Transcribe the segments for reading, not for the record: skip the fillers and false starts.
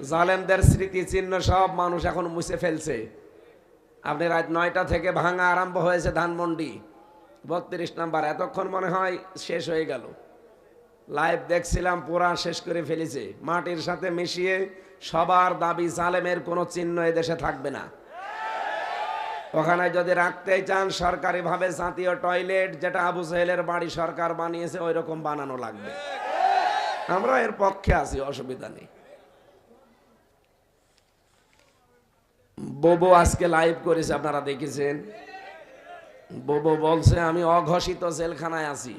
জালেমদের স্মৃতিচিহ্ন সব মানুষ এখন মুছে ফেলছে। আপনি রাত 9টা থেকে ভাঙা আরম্ভ হয়েছে ধানমন্ডি 32 নাম্বার, এতক্ষণ মনে হয় শেষ হয়ে গেল। লাইভ দেখছিলাম, পুরা শেষ করে ফেলেছে। মাটির সাথে মিশিয়ে সবার দাবি জালেমের কোনো চিহ্ন এদেশে থাকবে না। ওখানে যদি রাখতেই চান সরকারিভাবে জাতীয় টয়লেট, যেটা আবু সাহেলের বাড়ি সরকার বানিয়েছে, ওই রকম বানানো লাগবে। আমরা এর পক্ষে আছি, অসুবিধা নেই। বোবো আজকে লাইভ করেছে, আপনারা দেখেছেন। বোবো বলছে আমি অঘোষিত জেলখানায় আছি,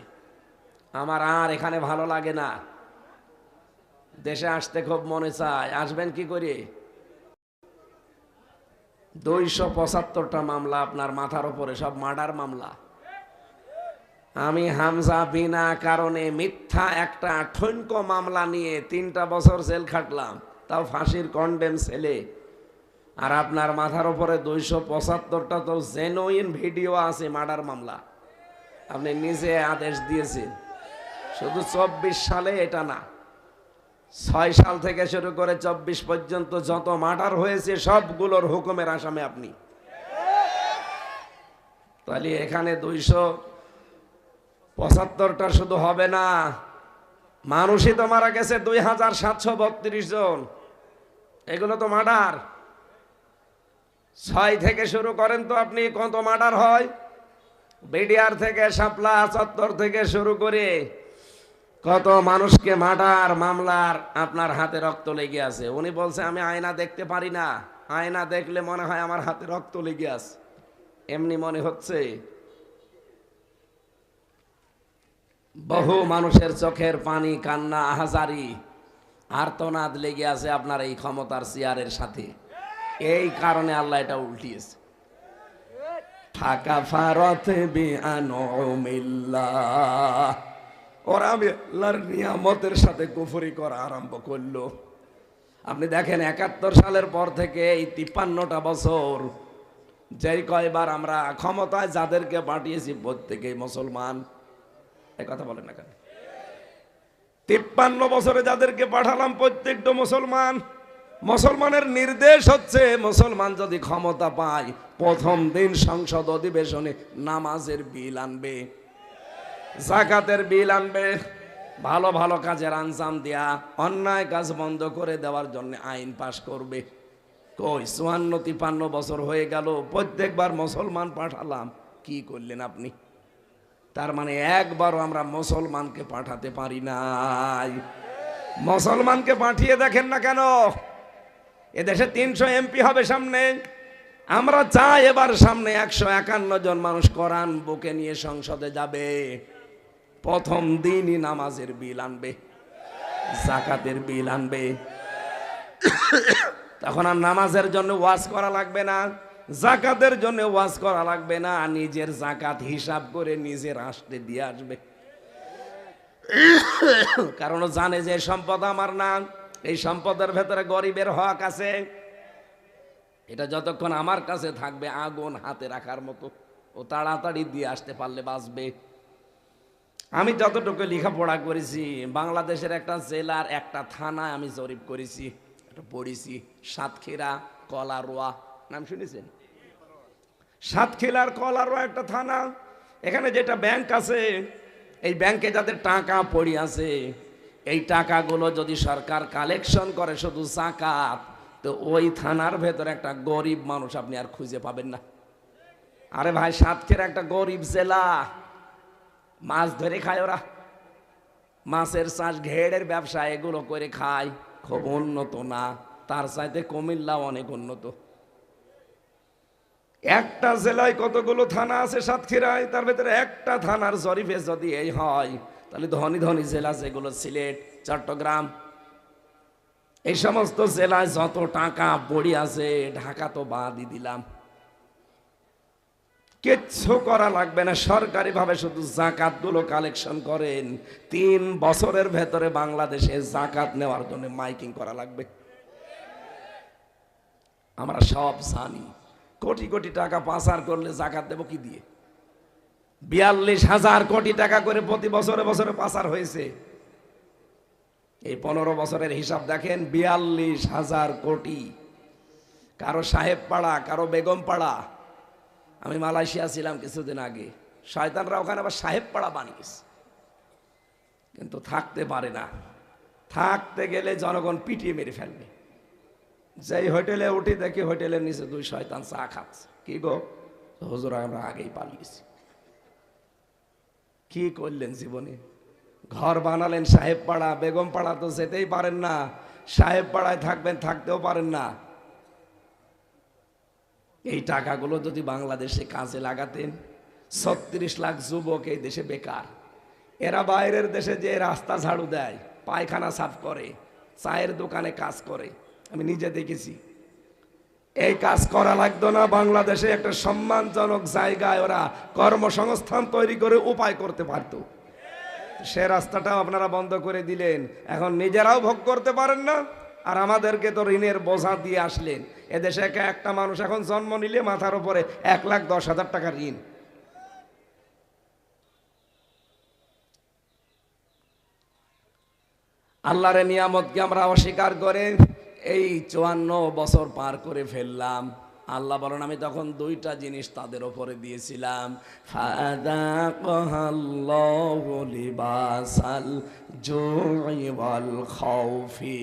আমার আর এখানে ভালো লাগে না, দেশে আসতে খুব মনে চায়। আসবেন কি করে? 275টা মামলা আপনার মাথার উপরে, সব মার্ডার মামলা। আমি হামজা বিনা কারণে মিথ্যা একটা ঠনকো মামলা নিয়ে 3টা বছর জেল খাটলাম, তাও ফাঁসির কন্ডেম ছেলে। আর আপনার মাথার উপরে 275টা তো জেনুইন ভিডিও আছে মার্ডার মামলা, আপনি নিজে আদেশ দিয়েছেন। শুধু 24 সালে এটা না, 6 সাল থেকে শুরু করে 24 পর্যন্ত যত মার্ডার হয়েছে সবগুলোর হুকুমের আসামি আপনি। তাহলে এখানে 275টা শুধু হবে না, মানুষই তো মারা গেছে 2732 জন, এগুলো তো মার্ডার। 6 থেকে শুরু করেন তো আপনি, কত মার্ডার হয়। বিডিআর থেকে, শাপলা চত্বর থেকে শুরু করে কত মানুষকে মার্ডার মামলার আপনার হাতে রক্ত লেগে আছে। উনি বলছে আমি আয়না দেখতে পারি না, আয়না দেখলে মনে হয় আমার হাতে রক্ত লেগে আছে, এমনি মনে হচ্ছে। বহু মানুষের চোখের পানি, কান্না, আহাজারি, আর্তনাদ লেগে আছে আপনার এই ক্ষমতার চেয়ারের সাথে। এই কারণে আল্লাহ এটা উল্টিয়েছে। ফাঁকা ফারতে বিআনুমিল্লাহ, ওরা আল্লাহর নিয়ামতের সাথে কুফরি করা আরম্ভ করলো। আপনি দেখেন 71 সালের পর থেকে এই 53টা বছর, যেই কয়বার আমরা ক্ষমতায় যাদেরকে পাঠিয়েছি প্রত্যেকেই মুসলমান। এই কথা বলেন না কেন? 53 বছরে যাদেরকে পাঠালাম প্রত্যেকটা মুসলমান। মুসলমানের নির্দেশ হচ্ছে, মুসলমান যদি ক্ষমতা পায় প্রথম দিন সংসদ অধিবেশনে নামাজের বিল আনবে, যাকাতের বিল আনবে, ভালো ভালো কাজের আঞ্জাম দেয়া, অন্যায় কাজ বন্ধ করে দেওয়ার জন্য আইন পাশ করবে। কই 54-53 বছর হয়ে গেল, প্রত্যেকবার মুসলমান পাঠালাম, কি করলেন আপনি? তার মানে একবারও আমরা মুসলমানকে পাঠাতে পারি নাই। মুসলমানকে পাঠিয়ে দেখেন না কেন? এদেশে 300 এমপি হবে সামনে, আমরা চাই এবার সামনে 151 জন মানুষ কোরআন বুকে নিয়ে সংসদে যাবে, প্রথম দিনই নামাজের বিল আনবে, যাকাতের বিল আনবে। তখন আর নামাজের জন্য ওয়াজ করা লাগবে না, যাকাতের জন্য ওয়াজ করা লাগবে না, নিজের যাকাত হিসাব করে নিজের রাষ্ট্রে দিয়ে আসবে। কারণ জানে যে সম্পদ আমার না, এই সম্পদের ভেতরে গরিবের হক আছে, এটা যতক্ষণ আমার কাছে থাকবে আগুন হাতে রাখার মতো, ও তাড়াতাড়ি দিয়ে আসতে পারলে বাঁচবে। আমি যতটুকু লেখাপড়া করেছি, বাংলাদেশের একটা জেলার একটা থানায় আমি জরিপ করেছি, এটা পড়েছি, সাতক্ষীরা কলারোয়া, নাম শুনেছেন? সাতক্ষীরার কলারোয়া একটা থানা। এখানে যেটা ব্যাংক আছে, এই ব্যাংকে যাদের টাকা পড়ে আছে, এই টাকাগুলো যদি সরকার কালেকশন করে শুধু যাকাত, তো ওই থানার ভেতরে একটা গরিব মানুষ আপনি আর খুঁজে পাবেন না। আরে ভাই, সাতক্ষীরা একটা গরিব জেলা, মাছ ধরে খায় ওরা, মাছের চাষ, ঘেড়ের ব্যবসা, এগুলো করে খায়, খুব উন্নত না, তার চাইতে কুমিল্লা অনেক উন্নত। একটা জেলায় কতগুলো থানা আছে সাতক্ষীরায়, তার ভেতরে একটা থানার জরিপে যদি এই হয়, তাহলে ধনী ধনী জেলা যেগুলো সিলেট, চট্টগ্রাম, এই সমস্ত জেলায় যত টাকা পড়ে আছে, ঢাকা তো বাদই দিলাম, কিচ্ছু করা লাগবে না, সরকারিভাবে শুধু যাকাত গুলো কালেকশন করেন, 3 বছরের ভেতরে বাংলাদেশে যাকাত নেওয়ার জন্য মাইকিং করা লাগবে। আমরা সব জানি, কোটি কোটি টাকা পাচার করলে যাকাত দেব কি দিয়ে? 42,000 কোটি টাকা করে প্রতি বছরে বছরে পাচার হয়েছে। এই 15 বছরের হিসাব দেখেন, 42,000 কোটি। কারো সাহেব পাড়া, কারো বেগম পাড়া। আমি মালয়েশিয়া ছিলাম কিছুদিন আগে, শয়তানরা ওখানে আবার সাহেব পাড়া বানিয়েছে, কিন্তু থাকতে পারে না। থাকতে গেলে জনগণ পিটিয়ে মেরে ফেলবে। যেই হোটেলে উঠি দেখি হোটেলের নিচে 2 শয়তান চা খাচ্ছে। কি গো হুজুর, আমরা আগেই পালিয়েছি। কি করলেন জীবনে? ঘর বানালেন সাহেব পাড়া, বেগম পাড়া তো যেতেই পারেন না। সাহেব পাড়ায় থাকবেন, থাকতেও পারেন না। এই টাকাগুলো যদি বাংলাদেশে কাজে লাগাতেন, 36 লাখ যুবক এই দেশে বেকার। এরা বাইরের দেশে যে রাস্তা ঝাড়ু দেয়, পায়খানা সাফ করে, চায়ের দোকানে কাজ করে, আমি নিজে দেখেছি। এই কাজ করা লাগতো না, বাংলাদেশে একটা সম্মানজনক জায়গায় ওরা কর্মসংস্থান তৈরি করে উপায় করতে পারতো। সে রাস্তাটাও আপনারা বন্ধ করে দিলেন। এখন নিজেরাও ভোগ করতে পারেন না, আর আমাদেরকে তো ঋণের বোঝা দিয়ে আসলেন। এদেশে একটা মানুষ এখন জন্ম নিলে মাথার উপরে 1,10,000 টাকা ঋণ। আল্লাহর নিয়ামতকে আমরা অস্বীকার করে এই 54 বছর পার করে ফেললাম। আল্লাহ বলেন, আমি তখন 2টা জিনিস তাদের উপরে দিয়েছিলাম। ফাযাকাল্লাহু লিবাসাল জুই ওয়াল খাউফি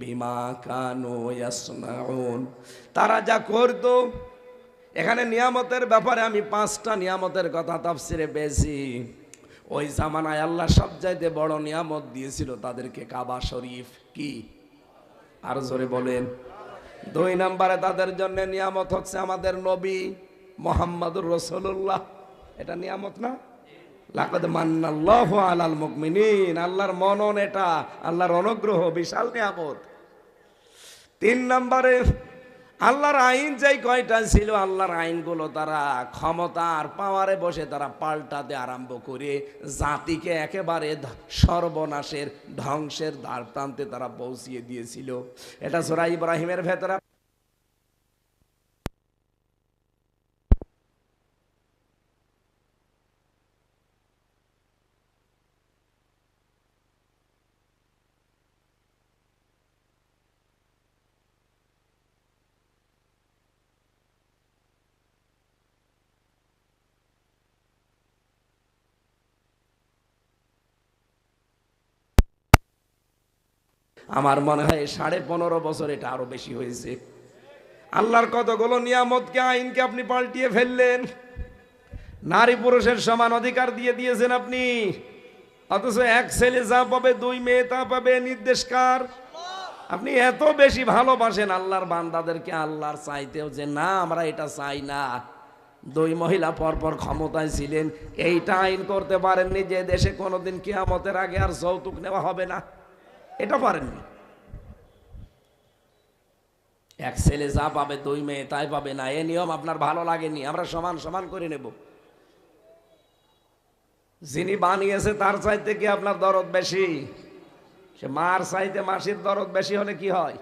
বিমা কানু ইয়াসনাউন। তারা যা করত। এখানে নিয়ামতের ব্যাপারে আমি 5টা নিয়ামতের কথা তাফসিরে পেয়েছি। ওই জামানায় আল্লাহ সবচাইতে বড় নিয়ামত দিয়েছিল তাদেরকে কাবা শরীফ। কি? আর জোরে বলেন। 2 নম্বরে তাদের জন্য নিয়ামত হচ্ছে আমাদের নবী মুহাম্মদুর রাসূলুল্লাহ। এটা নিয়ামত না? লাকাদ মান্নাল্লাহু আলাল মুমিনিন। আল্লাহর মনন, এটা আল্লাহর অনুগ্রহ, বিশাল নিয়ামত। 3 নম্বরে আল্লাহর আইন যেই কয়টা ছিল, আল্লাহর আইনগুলো তারা ক্ষমতার পাওয়ারে বসে তারা পাল্টাতে আরম্ভ করে জাতিকে একেবারে সর্বনাশের, ধ্বংসের দ্বার প্রান্তে তারা পৌঁছিয়ে দিয়েছিল। এটা সূরা ইব্রাহিমের ভেতরে। আমার মনে হয় 15.5 বছর, এটা আরো বেশি হয়েছে। আল্লাহর কতগুলো নিয়ামতকে, আইনকে আপনি পাল্টিয়ে ফেললেন। নারী পুরুষের সমান অধিকার দিয়ে দিয়েছেন আপনি, অথচ 1 ছেলে যা পাবে 2 মেয়ে তা পাবে। নির্দেশকার আপনি এত বেশি ভালোবাসেন আল্লাহর বান্দাদেরকে, আল্লাহর চাইতেও যে না আমরা এটা চাই না। 2 মহিলা পরপর ক্ষমতায় ছিলেন, এইটা আইন করতে পারেননি যে দেশে কোনোদিন কিয়ামতের আগে আর যৌতুক নেওয়া হবে না। এটা পারেননি। 1 ছেলে যা পাবে 2 মেয়ে তাই পাবে না, এ নিয়ম আপনার ভালো লাগেনি। আমরা সমান সমান করে নেব। যিনি বানিয়েছে তার চাইতে কি আপনার দরদ বেশি? সে মার চাইতে মাসির দরদ বেশি হলে কি হয়?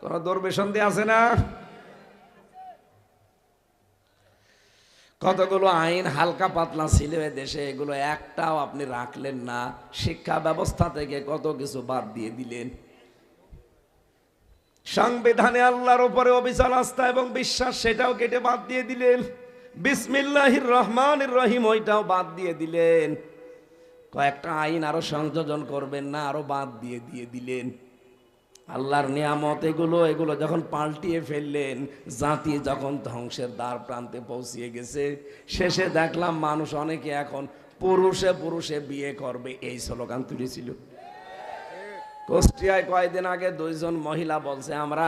কোন দুর্বিসন্ধি আছে না? কতগুলো আইন হালকা পাতলা ছিল এ দেশে, এগুলো একটাও আপনি রাখলেন না। শিক্ষা ব্যবস্থা থেকে কত কিছু বাদ দিয়ে দিলেন। সংবিধানে আল্লাহর উপরে অবিচল আস্থা এবং বিশ্বাস, সেটাও কেটে বাদ দিয়ে দিলেন। বিসমিল্লাহির রহমানির রহিম, ওইটাও বাদ দিয়ে দিলেন। কয়েকটা আইন আরো সংযোজন করবেন না, আরো বাদ দিয়ে দিলেন। আল্লাহর নিয়ামত এগুলো যখন পাল্টিয়ে ফেললেন, জাতি যখন ধ্বংসের দ্বার প্রান্তে পৌঁছিয়ে গেছে, শেষে দেখলাম মানুষ অনেকে এখন পুরুষে পুরুষে বিয়ে করবে, এই স্লোগান তুলেছিল। কুষ্টিয়ায় কয়েকদিন আগে 2 জন মহিলা বলছে আমরা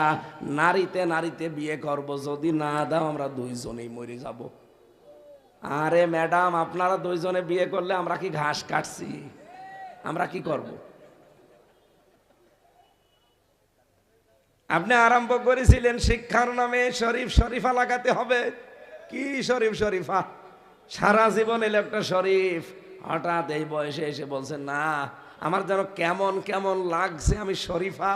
নারীতে নারীতে বিয়ে করব, যদি না দাও আমরা 2 জনেই মরে যাব। আরে ম্যাডাম, আপনারা 2 জনে বিয়ে করলে আমরা কি ঘাস কাটছি? আমরা কি করব? আপনি আরম্ভ করেছিলেন শিক্ষার নামে শরীফ শরীফা লাগাতে হবে। কি শরীফ শরীফা? সারা জীবন এলো একটা শরীফ, হঠাৎ এই বয়সে এসে বলছেন না আমার যেন কেমন কেমন লাগছে, আমি শরীফা।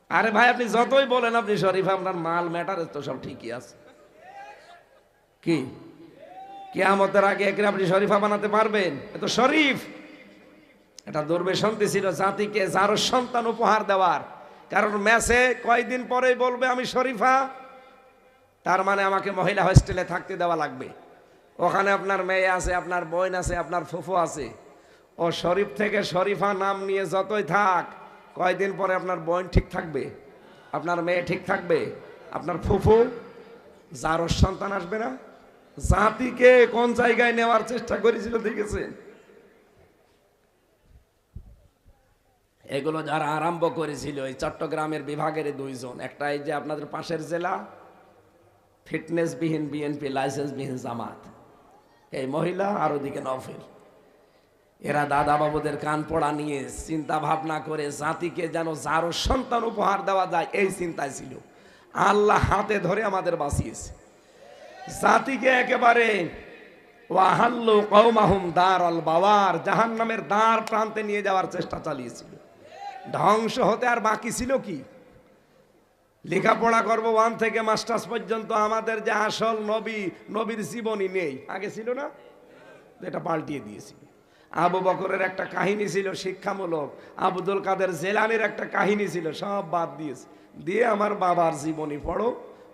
আরে ভাই, আপনি যতই বলেন আপনি শরীফা, আপনার মাল ম্যাটারে তো সব ঠিকই আছে। কি কিয়ামতের আগে একে আপনি শরীফা বানাতে পারবেন? এ তো শরীফ। এটা দুর্বেশন্তি ছিল জাতিকে যার সন্তান উপহার দেওয়ার। কারণ ম্যাচে কয়েকদিন পরেই বলবে আমি শরীফা, তার মানে আমাকে মহিলা হোস্টেলে থাকতে দেওয়া লাগবে। ওখানে আপনার মেয়ে আছে, আপনার বোন আছে, আপনার ফুফু আছে। ও শরীফ থেকে শরীফা নাম নিয়ে যতই থাক, কয়দিন পরে আপনার বোন ঠিক থাকবে, আপনার মেয়ে ঠিক থাকবে, আপনার ফুফু যার সন্তান আসবে না। জাতিকে কোন জায়গায় নেওয়ার চেষ্টা করেছিল দেখেছেন? এগুলো যারা আরম্ভ করেছিল এই চট্টগ্রামের বিভাগের দুইজন, একটা এই যে আপনাদের পাশের জেলা ফিটনেসবিহীন বিএনপি, লাইসেন্সবিহীন জামাত, এই মহিলা আর ওদিকে নফেল। এরা দাদা বাবুদের কান পড়া নিয়ে চিন্তা ভাবনা করে জাতিকে যেন যারও সন্তান উপহার দেওয়া যায় এই চিন্তায় ছিল। আল্লাহ হাতে ধরে আমাদের বাঁচিয়েছে। জাতিকে একেবারে ওয়াহাল্লু কওমাহুম দারাল বাওয়ার, জাহান্নামের দ্বার প্রান্তে নিয়ে যাওয়ার চেষ্টা চালিয়েছিল। ধ্বংস হতে আর বাকি ছিল কি? লেখাপড়া করবো 1 থেকে মাস্টার্স পর্যন্ত, আমাদের যে আসল নবীর জীবনী নেই। আগে ছিল না, এটা পাল্টিয়ে দিয়েছিল। আবু বকরের একটা কাহিনী ছিল শিক্ষামূলক, আব্দুল কাদের জেলানির একটা কাহিনী ছিল, সব বাদ দিয়েছে। দিয়ে আমার বাবার জীবনী পড়ো।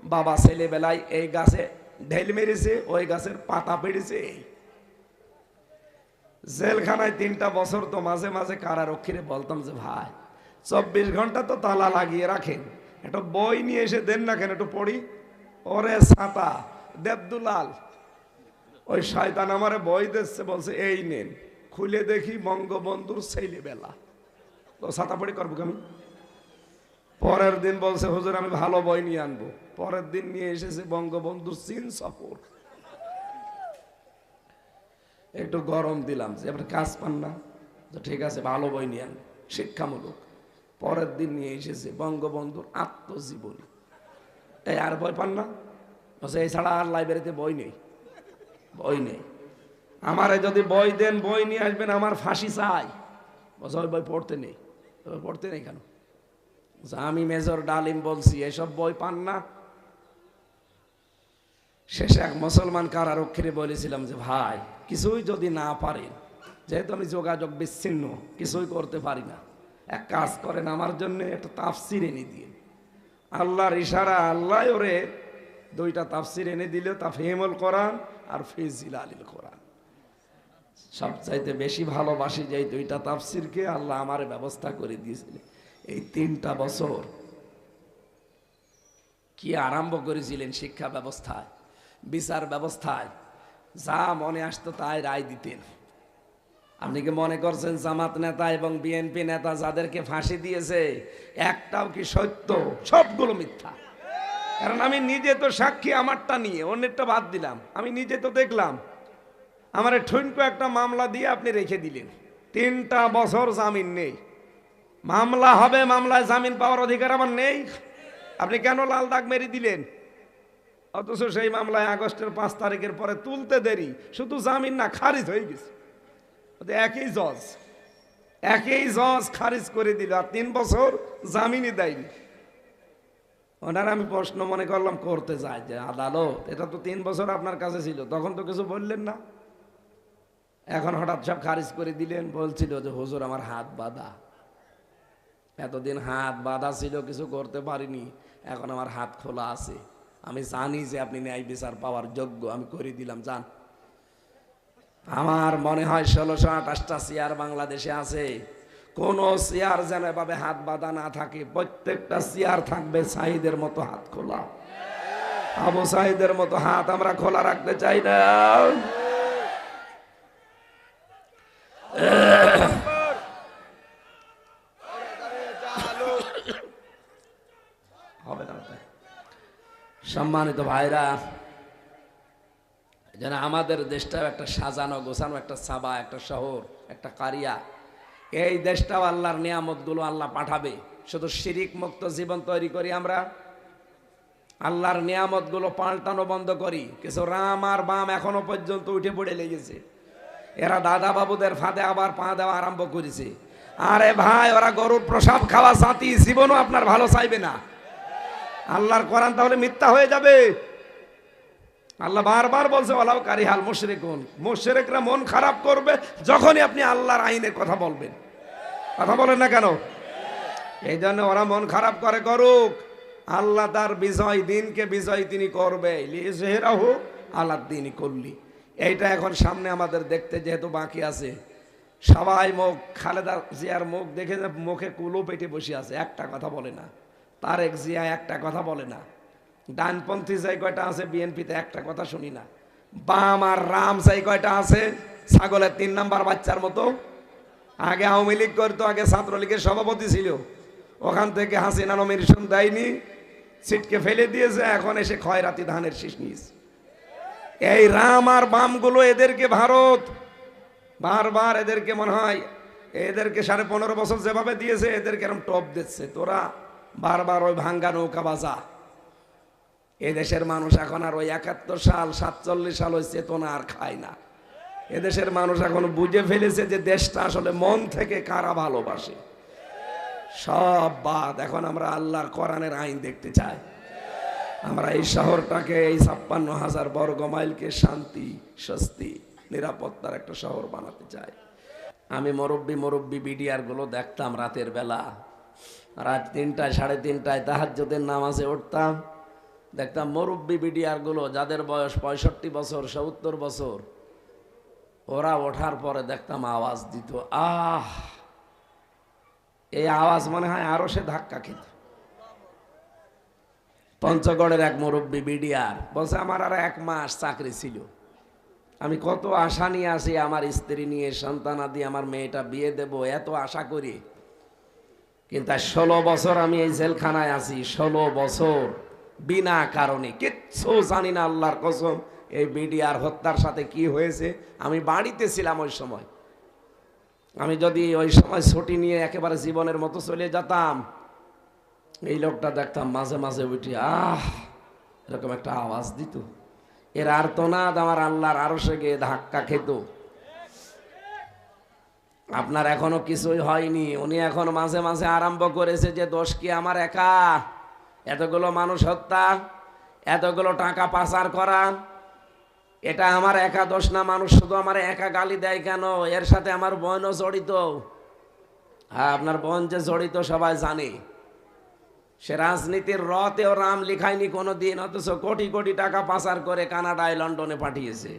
বাবা ছেলেবেলায় এই গাছে ঢেল মেরেছে, ওই গাছের পাতা পেড়েছে। এই জেলখানায় 3টা বছর তো মাঝে মাঝে কারারক্ষীরে বলতাম যে ভাই 24 ঘন্টা তো তালা লাগিয়ে রাখেন, একটা বই নিয়ে এসে দেন না কেন, একটু পড়ি। ওরে ছাতা দেবদুলাল, ওই শয়তান আমারে বই দিচ্ছে, বলছে এই নেন, খুলে দেখি বঙ্গবন্ধুর ছেলেবেলা। তো ছাতা পড়ি করবো আমি। পরের দিন বলছে হুজুর আমি ভালো বই নিয়ে আনবো। পরের দিন নিয়ে এসেছে বঙ্গবন্ধুর চীন সফর। একটু গরম দিলাম যে আপনি কাজ পান না, তো ঠিক আছে ভালো বই নিয়ে আন, শিক্ষামূলক। পরের দিন নিয়ে এসেছে বঙ্গবন্ধুর আত্মজীবনী। এই আর বই পান না? বলছে এছাড়া আর লাইব্রেরিতে বই নেই, বই নেই। আমারে যদি বই দেন, বই নিয়ে আসবেন, আমার ফাঁসি চাই। বলছে ওই বই পড়তে নেই। পড়তে নেই কেন? আমি মেজর ডালিম বলছি এসব বই পান না। শেষে এক মুসলমান কারারক্ষীরে বলেছিলাম যে ভাই কিছুই যদি না পারেন, যেহেতু আমি যোগাযোগ বিচ্ছিন্ন, কিছুই করতে পারি না, এক কাজ করেন আমার জন্য একটা তাফসির এনে দিয়ে। আল্লাহর ইশারা, আল্লাহ ওরে 2টা তাফসির এনে দিল, তাফহিমুল কোরআন আর ফি জিলালিল কোরআন। সবচাইতে বেশি ভালোবাসি যে 2টা তাফসিরকে, আল্লাহ আমার ব্যবস্থা করে দিয়েছিলেন। এই 3টা বছর কি আরম্ভ করেছিলেন শিক্ষা ব্যবস্থায়, বিচার ব্যবস্থায়, যা মনে আসতো তাই রায় দিতেন। আপনি কি মনে করছেন জামাত নেতা এবং বিএনপি নেতা যাদেরকে ফাঁসি দিয়েছে একটাও কি সত্য? সবগুলো মিথ্যা। কারণ আমি নিজে তো সাক্ষী, আমারটা নিয়ে, অন্যেরটা বাদ দিলাম। আমি নিজে তো দেখলাম। আমার ঠুনকো একটা মামলা দিয়ে আপনি রেখে দিলেন, 3টা বছর জামিন নেই। মামলা হবে, মামলায় জামিন পাওয়ার অধিকার আমার নেই। আপনি কেন লাল দাগ মেরে দিলেন? অথচ সেই মামলায় আগস্টের 5 তারিখের পরে তুলতে দেরি, শুধু জামিন না, খারিজ হয়ে গেছে। একই জজ খারিজ করে দিল, আর 3 বছর জামিনই দেয়নি। ওনার আমি প্রশ্ন মনে করলাম করতে যায় যে আদালত, এটা তো 3 বছর আপনার কাছে ছিল, তখন তো কিছু বললেন না, এখন হঠাৎ সব খারিজ করে দিলেন। বলছিল যে হুজুর আমার হাত বাঁধা, এতদিন হাত বাঁধা ছিল, কিছু করতে পারিনি, এখন আমার হাত খোলা আছে, আমি জানি যে আপনি ন্যায় বিচার পাওয়ার যোগ্য, আমি করে দিলাম, যান। আমার মনে হয় 1628টা চেয়ার বাংলাদেশে আছে, কোন চেয়ার যেন এভাবে হাত বাঁধা না থাকে। প্রত্যেকটা চেয়ার থাকবে সাঈদের মতো হাত খোলা। আবু সাঈদের মতো হাত আমরা খোলা রাখতে চাই না। হবে না। সম্মানিত ভাইরা, যেন আমাদের দেশটাও একটা সাজানো গোছানো একটা সাবা, একটা শহর, একটা কারিয়া। এই দেশটাও আল্লাহর নিয়ামতগুলো আল্লাহ পাঠাবে, শুধু শিরিক মুক্ত জীবন তৈরি করি আমরা, আল্লাহর নিয়ামতগুলো পাল্টানো বন্ধ করি। কিছু রাম আর বাম এখনো পর্যন্ত উঠে পড়ে লেগেছে, এরা দাদা বাবুদের ফাঁদে আবার পা দেওয়া আরম্ভ করেছে। আরে ভাই, ওরা গরুর প্রসাব খাওয়া জাতি, জীবনও আপনার ভালো চাইবে না। আল্লাহর কোরআন তাহলে মিথ্যা হয়ে যাবে। আল্লাহ বারবার বলছে ওয়ালাউ কারিহাল মুশরিকুন, মুশরিকরা মন খারাপ করবে যখনই আপনি আল্লাহর আইনের কথা বলবেন। কথা বলেন না কেন? এই জন্য ওরা মন খারাপ করে, করুক, আল্লাহ তার বিজয় দিনকে বিজয় তিনি করবে। লিযহিরাহু আলাদ দীনি কুল্লি। এইটা এখন সামনে আমাদের দেখতে যেহেতু বাকি আছে, সবাই মুখ, খালেদা জিয়ার মুখ দেখে মুখে কুলো পেটে বসে আছে, একটা কথা বলে না। তারেক জিয়া একটা কথা বলে না। ডানপন্থী যাই কয়টা আছে বিএনপিতে একটা কথা শুনি না। বাম আর রাম যাই কয়টা আছে ছাগলের 3 নাম্বার বাচ্চার মতো। আগে আওয়ামী লীগ করতো, আগে ছাত্রলীগের সভাপতি ছিল, ওখান থেকে হাসিনা নমিনেশন দেয়নি, সিটকে ফেলে দিয়েছে, এখন এসে খয়রাতি ধানের শীষ নিয়েছে। এই রাম আর বামগুলো এদেরকে ভারত বারবার এদেরকে মনে হয় এদেরকে 15.5 বছর যেভাবে দিয়েছে এদেরকে এরকম টপ দিচ্ছে, তোরা বারবার ওই ভাঙ্গা নৌকা বাজা। এদেশের মানুষ এখন আর ওই 71 সাল 47 সাল ওই চেতনা আর খায় না। এদেশের মানুষ এখন বুঝে ফেলেছে যে দেশটা আসলে মন থেকে কারা ভালোবাসে। সব বাদ, এখন আমরা আল্লাহর কোরআনের আইন দেখতে চাই। আমরা এই শহরটাকে, এই 56,000 বর্গ মাইলকে শান্তি, স্বস্তি, নিরাপত্তার একটা শহর বানাতে চাই। আমি মুরব্বী বিডিআর গুলো দেখতাম রাতের বেলা, রাত 3টায় 3:30টায় তাহাজ্জুদের নামাজে উঠতাম, দেখতাম মুরব্বী বিডিআর গুলো যাদের বয়স 65 বছর 70 বছর, ওরা ওঠার পরে দেখতাম আওয়াজ দিত, আহ, এই আওয়াজ মনে হয় আরো সে ধাক্কা খেত। পঞ্চগড়ের এক মুরব্বী বিডিআর বলছে আমার আর 1 মাস চাকরি ছিল, আমি কত আশা নিয়ে আসি, আমার স্ত্রী নিয়ে সন্তানাদি, আমার মেয়েটা বিয়ে দেব, এত আশা করি, কিন্তু 16 বছর আমি এই জেলখানায় আছি, 16 বছর বিনা কারণে, কিচ্ছু জানি না, আল্লাহর কসম। এই বিডিআর হত্যার সাথে কি হয়েছে, আমি বাড়িতে ছিলাম ওই সময়। আমি যদি ওই সময় ছুটি নিয়ে একেবারে জীবনের মতো চলে যেতাম, এই লোকটা দেখতাম মাঝে মাঝে উঠি, আহ, এরকম একটা আওয়াজ দিত, এর আর্তনাদ আমার আল্লাহর আরশে গিয়ে ধাক্কা খেত। আপনার এখনো কিছুই হয়নি, উনি এখন মাঝে মাঝে আরম্ভ করেছে যে দোষ কি আমার একা, এতগুলো মানুষ হত্যা, এতগুলো টাকা পাচার করা, এটা আমার একা দোষ না, মানুষ শুধু আমার একা গালি দেয় কেন, এর সাথে আমার বোনও জড়িত। হ্যাঁ, আপনার বোন যে জড়িত সবাই জানে, সে রাজনীতির রতেও রাম লিখায়নি কোনো দিন, অথচ কোটি কোটি টাকা পাচার করে কানাডায় লন্ডনে পাঠিয়েছে।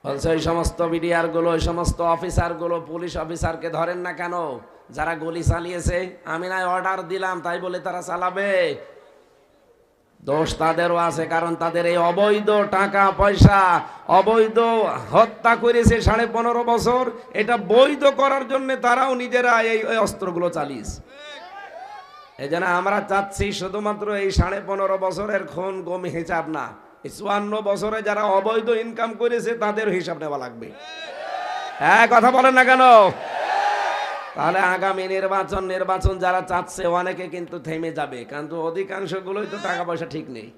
বলছে ওই সমস্ত বিডিআর গুলো, ওই সমস্ত অফিসার গুলো, পুলিশ অফিসারকে ধরেন না কেন যারা গুলি চালিয়েছে? আমি না অর্ডার দিলাম তাই বলে তারা চালাবে? দোষ তাদেরও আছে, কারণ তাদের এই অবৈধ টাকা পয়সা, অবৈধ হত্যা করেছে 15.5 বছর, এটা বৈধ করার জন্য তারাও নিজেরা এই অস্ত্রগুলো চালিয়েছে। এই জন্য আমরা চাচ্ছি শুধুমাত্র এই 15.5 বছরের খুন গম হিসাব না, 54 বছরে যারা অবৈধ ইনকাম করেছে তাদের হিসাব নেওয়া লাগবে। হ্যাঁ, কথা বলেন না কেন? তাহলে আগামী নির্বাচন যারা চাচ্ছে অনেকে কিন্তু থেমে যাবে, কিন্তু অধিকাংশ গুলোই তো টাকা পয়সা ঠিক নেই।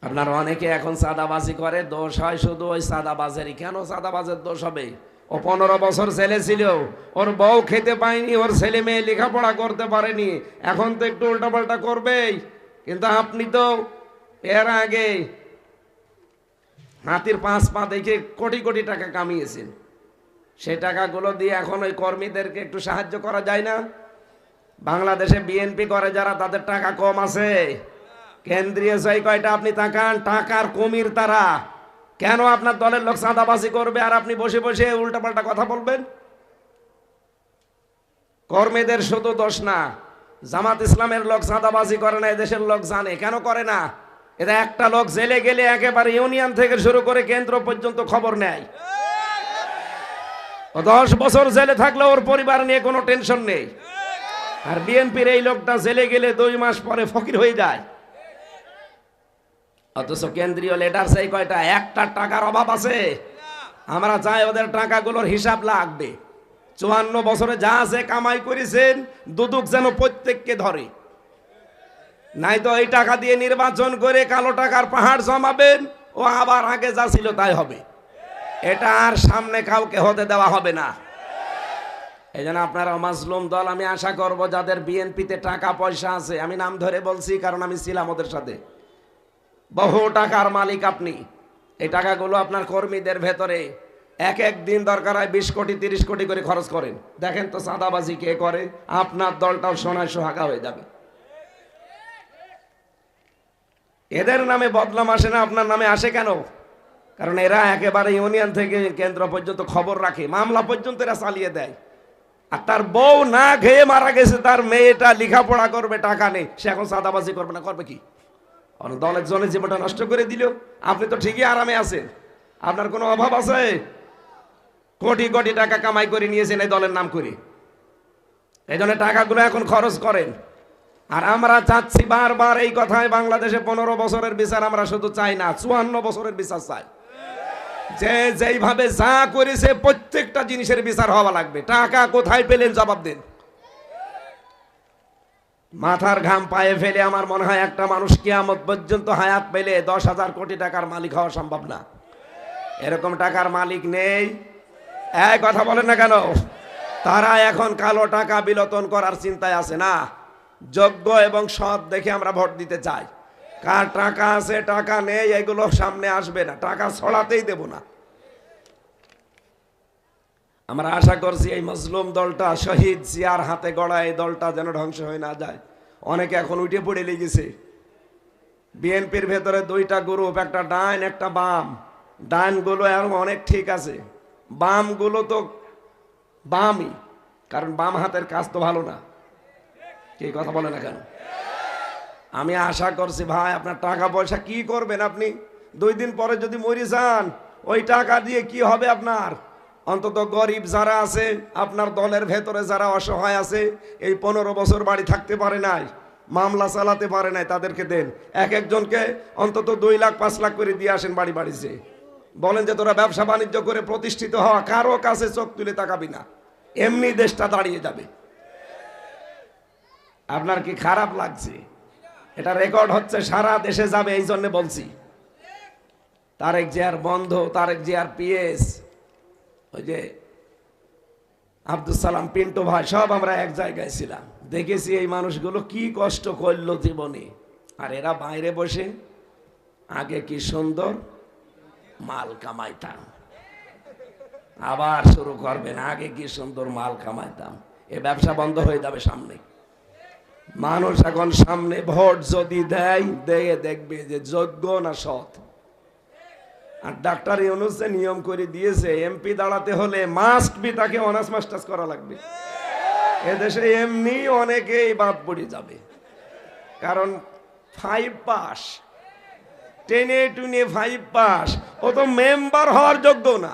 আপনার অনেকে এখন চাঁদাবাজি করে, দোষ হয় শুধু ওই চাঁদাবাজেরই। কেন চাঁদাবাজের দোষ হবে? ও 15 বছর ছেলে ছিল, ওর বউ খেতে পায়নি, ওর ছেলে মেয়ে লেখাপড়া করতে পারেনি, এখন তো একটু উল্টাপাল্টা করবেই। কিন্তু আপনি তো এর আগে হাতির 5 পা দেখে কোটি কোটি টাকা কামিয়েছেন, সেই টাকাগুলো দিয়ে এখন ওই কর্মীদেরকে একটু সাহায্য করা যায় না? বাংলাদেশে বিএনপি করে যারা, তাদের টাকা কম আছে, কেন্দ্রীয় জয় কয়টা আপনি তাকান, টাকার কুমির তারা। কেন আপনার দলের লোক চাঁদাবাজি করবে আর আপনি বসে বসে উল্টাপাল্টা কথা বলবেন? কর্মীদের শুধু দোষ না, জামাত ইসলামের লোক চাঁদাবাজি করে না, এদেশের লোক জানে। কেন করে না? এরা একটা লোক জেলে গেলে একেবারে ইউনিয়ন থেকে শুরু করে কেন্দ্র পর্যন্ত খবর নেয়। 10 বছর জেলে থাকলে ওর পরিবার নিয়ে কোনো টেনশন নেই। আর বিএনপির এই লোকটা জেলে গেলে 2 মাস পরে ফকির হয়ে যায়। অথচ কেন্দ্রীয় লিডার সেই কয়টা, একটা টাকার অভাব আছে? আমরা চাই ওদের টাকাগুলোর হিসাব লাগবে। 54 বছরে যা আছে কামাই করেছেন, দুদক যেন প্রত্যেককে ধরে। নাই তো এই টাকা দিয়ে নির্বাচন করে কালো টাকার পাহাড় জমাবেন, ও আবার আগে যা ছিল তাই হবে। এটা আর সামনে কাউকে হতে দেওয়া হবে না। এই জন্য আপনারা মাজলুম দল, আমি আশা করব যাদের বিএনপিতে টাকা পয়সা আছে, আমি নাম ধরে বলছি কারণ আমি ছিলাম ওদের সাথে, বহু টাকার মালিক আপনি। এই টাকাগুলো আপনার কর্মীদের ভেতরে এক এক দিন দরকার হয় 20 কোটি 30 কোটি করে খরচ করেন। দেখেন তো চাঁদাবাজি কে করে, আপনার দলটাও সোনায় সোহাগা হয়ে যাবে। এদের নামে বদনাম আসে না, আপনার নামে আসে কেন? কারণ এরা একেবারে ইউনিয়ন থেকে কেন্দ্র পর্যন্ত খবর রাখে, মামলা পর্যন্ত এরা চালিয়ে দেয়। আর তার বউ না খেয়ে মারা গেছে, তার মেয়েটা লেখাপড়া করবে, টাকা নেই, সে এখন চাঁদাবাজি করবে না, করবে কি? দলের জন্য জীবনটা নষ্ট করে দিল। আপনি তো ঠিকই আরামে আছেন, আপনার কোনো অভাব আছে? কোটি কোটি টাকা কামাই করে নিয়েছেন এই দলের নাম করে, এই জন্য টাকাগুলো এখন খরচ করেন। আর আমরা চাচ্ছি বারবার এই কথায়, বাংলাদেশে 15 বছরের বিচার আমরা শুধু চাই না, 54 বছরের বিচার চাই। যে যেইভাবে যা করেছে প্রত্যেকটা জিনিসের বিচার হওয়া লাগবে। টাকা কোথায় পেলেন জবাব দেন। মাথার ঘাম পায়ে ফেলে আমার মনে হয় একটা মানুষ কিয়ামত পর্যন্ত হায়াত পেলে 10,000 কোটি টাকার মালিক হওয়া সম্ভব না। এরকম টাকার মালিক নেই। এই কথা বলেন না কেন? তারা এখন কালো টাকা বিলোপন করার চিন্তায় আছে না। যোগ্য এবং সৎ দেখে আমরা ভোট দিতে চাই। কার টাকা আছে টাকা নেই এগুলো সামনে আসবে না, টাকা ছড়াতেই দেব না। আমরা আশা করছি এই মজলুম দলটা, শহীদ জিয়ার হাতে গড়া এই দলটা যেন ধ্বংস হয়ে না যায়। অনেকে এখন উঠে পড়ে লেগেছে। বিএনপির ভেতরে 2টা গ্রুপ, একটা ডান একটা বাম। ডানগুলো আর অনেক ঠিক আছে, বামগুলো তো বামই, কারণ বাম হাতের কাজ তো ভালো না। কি কথা বলে না কেন? আমি আশা করছি ভাই, আপনার টাকা পয়সা কি করবেন আপনি? 2 দিন পরে যদি মরে যান, ওই টাকা দিয়ে কি হবে আপনার? অন্তত গরিব যারা আছে, আপনার দলের ভেতরে যারা অসহায় আছে, এই 15 বছর বাড়ি থাকতে পারে নাই, মামলা চালাতে পারে নাই, তাদেরকে দেন। এক একজনকে অন্তত 2 লাখ 5 লাখ করে দিয়ে আসেন বাড়ি বাড়িতে। বলেন যে তোরা ব্যবসা বাণিজ্য করে প্রতিষ্ঠিত হওয়া, কারো কাছে চোখ তুলে তাকাবি না, এমনি দেশটা দাঁড়িয়ে যাবে। আপনার কি খারাপ লাগছে? এটা রেকর্ড হচ্ছে, সারা দেশে যাবে, এই জন্য বলছি। তারেক জিয়ার বন্ধু, তারেক জিয়ার পিএস, ওই যে আব্দুল সালাম পিন্টু ভাই, সব আমরা এক জায়গায় ছিলাম, দেখেছি এই মানুষগুলো কি কষ্ট করলো জীবনে। আর এরা বাইরে বসে আগে কি সুন্দর মাল কামাইতাম, আবার শুরু করবেন, আগে কি সুন্দর মাল কামাইতাম। এ ব্যবসা বন্ধ হয়ে যাবে সামনে। মানুষ এখন সামনে ভোট যদি দেয়, দিয়ে দেখবে যে যোগ্য না সৎ। আর ডাক্তার ইউনূস নিয়ম করে দিয়েছে, এমপি দাঁড়াতে হলে মাস্ট বি তাকে অনার্স মাস্টার্স করা লাগবে। এদেশে এমনি অনেকেই বাদ পড়ে যাবে, কারণ 5 পাস, 10 5 পাস, ও তো মেম্বার হওয়ার যোগ্য না,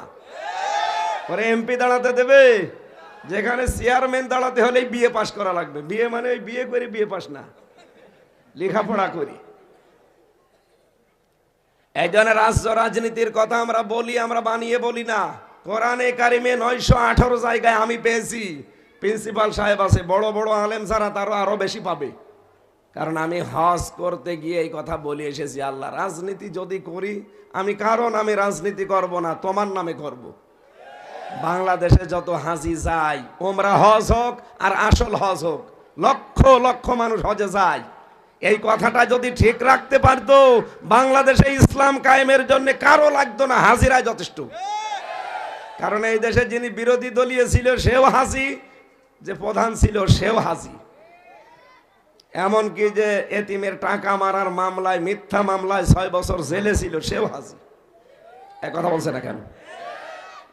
পরে এমপি দাঁড়াতে দেবে? যেখানে চেয়ারম্যান দাঁড়াতে হলে বিএ পাস করা লাগবে। বিএ মানে ওই বিএ করে বিএ পাস না, লেখাপড়া করি। এই জন্য রাজনীতির কথা আমরা বলি, আমরা বানিয়ে বলি না। কোরআনে কারিমে 918 জায়গায় আমি পেয়েছি। প্রিন্সিপাল সাহেব আছে, বড় বড় আলেম যারা, তারও আরো বেশি পাবে। কারণ আমি হজ করতে গিয়ে এই কথা বলে এসেছি, আল্লাহ রাজনীতি যদি করি, আমি কারো নামে রাজনীতি করব না, তোমার নামে করব। বাংলাদেশে যত হাজি যায়, ওমরা হজ হোক আর আসল হজ হোক, লক্ষ লক্ষ মানুষ হজে যায়। এই কথাটা যদি ঠিক রাখতে পারতো, বাংলাদেশে ইসলাম কায়েমের জন্য কারো লাগতো না, হাজিরাই যথেষ্ট। কারণ এই দেশে যিনি বিরোধী দলীয় ছিল সেও হাজি, যে প্রধান ছিল সেও হাজি। এমনকি যে এতিমের টাকা মারার মামলায়, মিথ্যা মামলায় 6 বছর জেলে ছিল, সেও হাজি। এক কথা বলছে না কেন?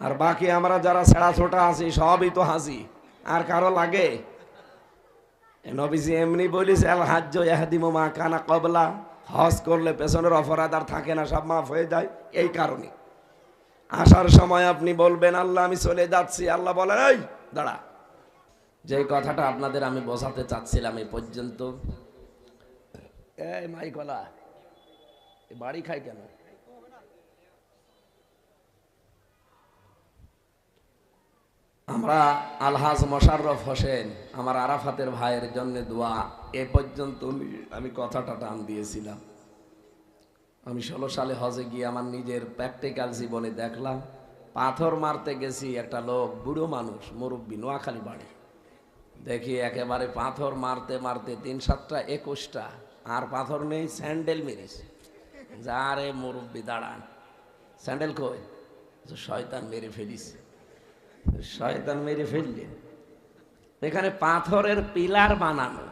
আর বাকি আমরা যারা ছেঁড়া ছোটা আছি সবই তো হাজি। আর কারো লাগে? নবীজি এমনি বলিস, আল হাজ্জু ইয়াহদিমু মা কানা ক্বাবলা, হজ করলে পেছনের অপরাধ আর থাকে না, সব মাফ হয়ে যায়। এই কারণে আসার সময় আপনি বলবেন আল্লাহ আমি চলে যাচ্ছি, আল্লাহ বলেন এই দাঁড়া। যে কথাটা আপনাদের আমি বোঝাতে চাচ্ছিলাম এই পর্যন্ত। এই মাইকলা বাড়ি খাই কেন? আমরা আলহাজ মোশাররফ হোসেন, আমার আরাফাতের ভাইয়ের জন্য দোয়া। এ পর্যন্ত আমি কথাটা টান দিয়েছিলাম। আমি 16 সালে হজে গিয়ে আমার নিজের প্র্যাকটিক্যাল জীবনে দেখলাম পাথর মারতে গেছি, একটা লোক বুড়ো মানুষ মুরব্বী, নোয়াখালী বাড়ি, দেখি একেবারে পাথর মারতে মারতে 3-7টা 21টা, আর পাথর নেই, স্যান্ডেল মেরেছে। যা রে মুরব্বী দাঁড়ান, স্যান্ডেল কই? শয়তান মেরে ফেলিস। শয়তান মেরে ফেললেন। এখানে পাথরের পিলার বানানো,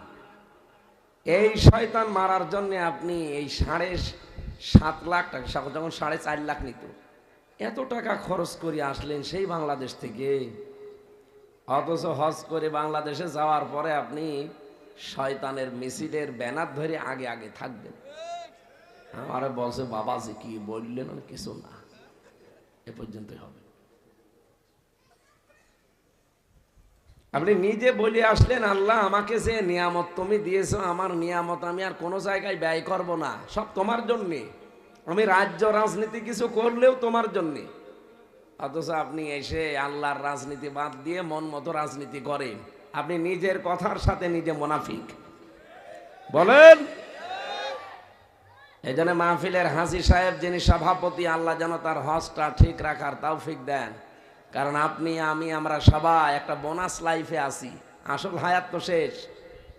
এই শয়তান মারার জন্য আপনি এই 7.5 লাখ টাকা, যখন 4.5 লাখ নিত, এত টাকা খরচ করে আসলেন সেই বাংলাদেশ থেকে, অথচ হজ করে বাংলাদেশে যাওয়ার পরে আপনি শয়তানের মিছিলের ব্যানার ধরে আগে আগে থাকবেন। আমারে বলছে বাবাজি কি বললেন, কিছু না, এ পর্যন্তই হবে। আপনি নিজে বলে আসলেন, আল্লাহ আমাকে যে নিয়ামত তুমি দিয়েছো, আমার নিয়ামত আমি আর কোনো জায়গায় ব্যয় করব না, সব তোমার জন্যে, আমি রাজ্য রাজনীতি কিছু করলেও তোমার জন্যে। অথচ আপনি এসে আল্লাহর রাজনীতি বাদ দিয়ে মন মতো রাজনীতি করেন। আপনি নিজের কথার সাথে নিজে মুনাফিক। বলেন। এই জন্য মাহফিলের হাজী সাহেব যিনি সভাপতি, আল্লাহ যেন তার হজটা ঠিক রাখার তৌফিক দেন। কারণ আপনি আমি আমরা সবাই একটা বোনাস লাইফে আছি, আসল হায়াত তো শেষ।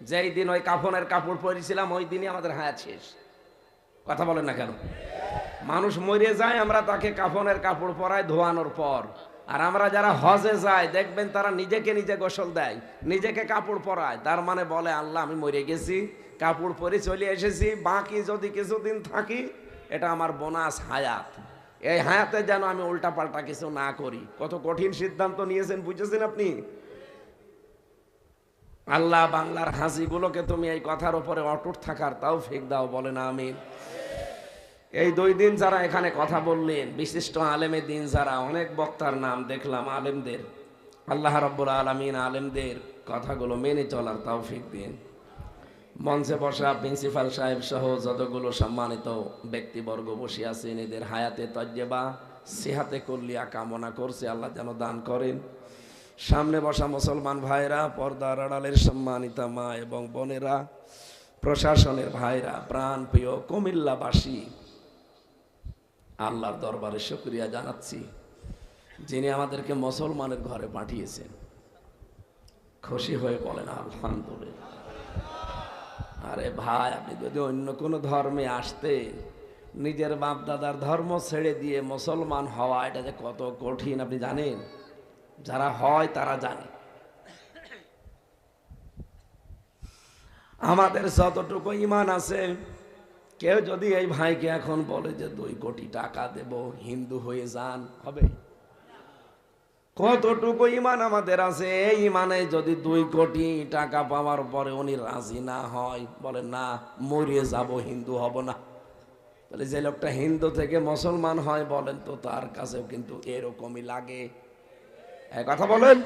যেই দিন ওই কাফনের কাপড় পরেছিলাম ওই দিনই আমাদের হায়াত শেষ। কথা বলেন না কেন? মানুষ মরে যায়, আমরা তাকে কাফনের কাপড় পরাই ধোয়ানোর পর। আর আমরা যারা হজে যাই দেখবেন তারা নিজেকে নিজে গোসল দেয়, নিজেকে কাপড় পরায়, তার মানে বলে আল্লাহ আমি মরে গেছি, কাপড় পরে চলে এসেছি, বাকি যদি কিছুদিন থাকি এটা আমার বোনাস হায়াত। এই হায়াতে যেন আমি উল্টা পাল্টা কিছু না করি। কত কঠিন সিদ্ধান্ত নিয়েছেন, বুঝেছেন আপনি? আল্লাহ বাংলার হাসিগুলোকে তুমি এই কথার উপরে অটুট থাকার তৌফিক দাও, বলে না আমিন। এই 2 দিন যারা এখানে কথা বললেন, বিশিষ্ট আলেমে দিন যারা, অনেক বক্তার নাম দেখলাম, আলেমদের আল্লাহ রাব্বুল আলামিন আলেমদের কথাগুলো মেনে চলার তৌফিক দিন। মঞ্চে বসা প্রিন্সিপাল সাহেব সহ যতগুলো সম্মানিত ব্যক্তিবর্গ বসে আছেন, এদের হায়াতে তজ্জেবা সিহাতে কুল্লিয়া কামনা করছে, আল্লাহ যেন দান করেন। সামনে বসা মুসলমান ভাইরা, পর্দার আড়ালের সম্মানিতা মা এবং বোনেরা, প্রশাসনের ভাইরা, প্রাণ প্রিয় কুমিল্লাবাসী, আল্লাহর দরবারে শুকরিয়া জানাচ্ছি যিনি আমাদেরকে মুসলমানের ঘরে পাঠিয়েছেন। খুশি হয়ে বলেন আলহামদুলিল্লাহ। আরে ভাই, আপনি যদি অন্য কোনো ধর্মে আসতেন, নিজের বাপ দাদার ধর্ম ছেড়ে দিয়ে মুসলমান হওয়া এটা যে কত কঠিন আপনি জানেন? যারা হয় তারা জানে। আমাদের যতটুকু ঈমান আছে, কেউ যদি এই ভাইকে এখন বলে যে 2 কোটি টাকা দেব, হিন্দু হয়ে যান, হবে? কতটুকু ঈমান আমাদের আছে? এই ঈমানে যদি 2 কোটি টাকা পাওয়ার পরে উনি রাজি না হয়, বলে না মরিয়ে যাব, হিন্দু হব না, তাহলে যে লোকটা হিন্দু থেকে মুসলমান হয়, বলেন তো তার কাছেও কিন্তু এরকমই লাগে। কথা বলেন।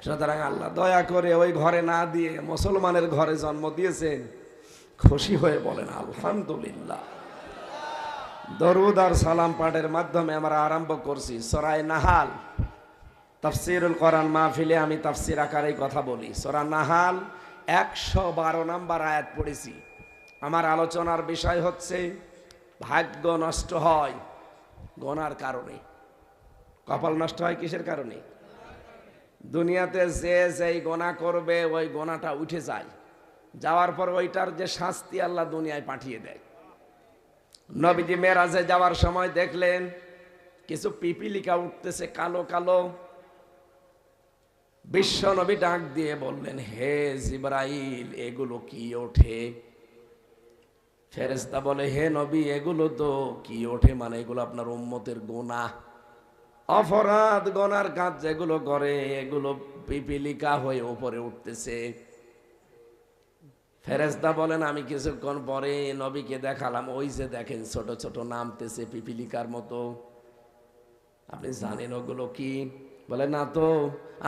সুতরাং আল্লাহ দয়া করে ওই ঘরে না দিয়ে মুসলমানের ঘরে জন্ম দিয়েছেন। খুশি হয়ে বলেন আলহামদুলিল্লাহ। দরুদ আর সালাম পাঠের মাধ্যমে আমরা আরম্ভ করছি সূরা নাহাল। তাফসীরুল কোরআন মাহফিলে আমি তাফসীর আকারেই কথা বলি। সূরা নাহাল 112 নম্বর আয়াত পড়েছি। আমার আলোচনার বিষয় হচ্ছে ভাগ্য নষ্ট হয় গোনার কারণে। কপাল নষ্ট হয় কিসের কারণে? দুনিয়াতে যে যেই গোনা করবে ওই গোনাটা উঠে যায়, যাওয়ার পর ওইটার যে শাস্তি আল্লাহ দুনিয়ায় পাঠিয়ে দেয়। নবীজি মেরাজে যাওয়ার সময় দেখলেন কিছু পিপিলিকা উঠতেছে কালো কালো। বিশ্ব নবী ডাক দিয়ে বললেন, হে জিবরাইল, এগুলো কি ওঠে? ফেরেশতা বলে, হে নবী, এগুলো তো কি ওঠে মানে এগুলো আপনার উম্মতের গুনাহ, অপরাধ, গোনার কাজ যেগুলো করে এগুলো পিপিলিকা হয়ে উপরে উঠতেছে। ফেরেশতা বলেন, আমি কিছুক্ষণ পরে নবীকে দেখালাম, ওই যে দেখেন ছোট ছোট নামতেছে পিপিলিকার মতো, আপনি জানেন ওগুলো কি? বলে, না তো,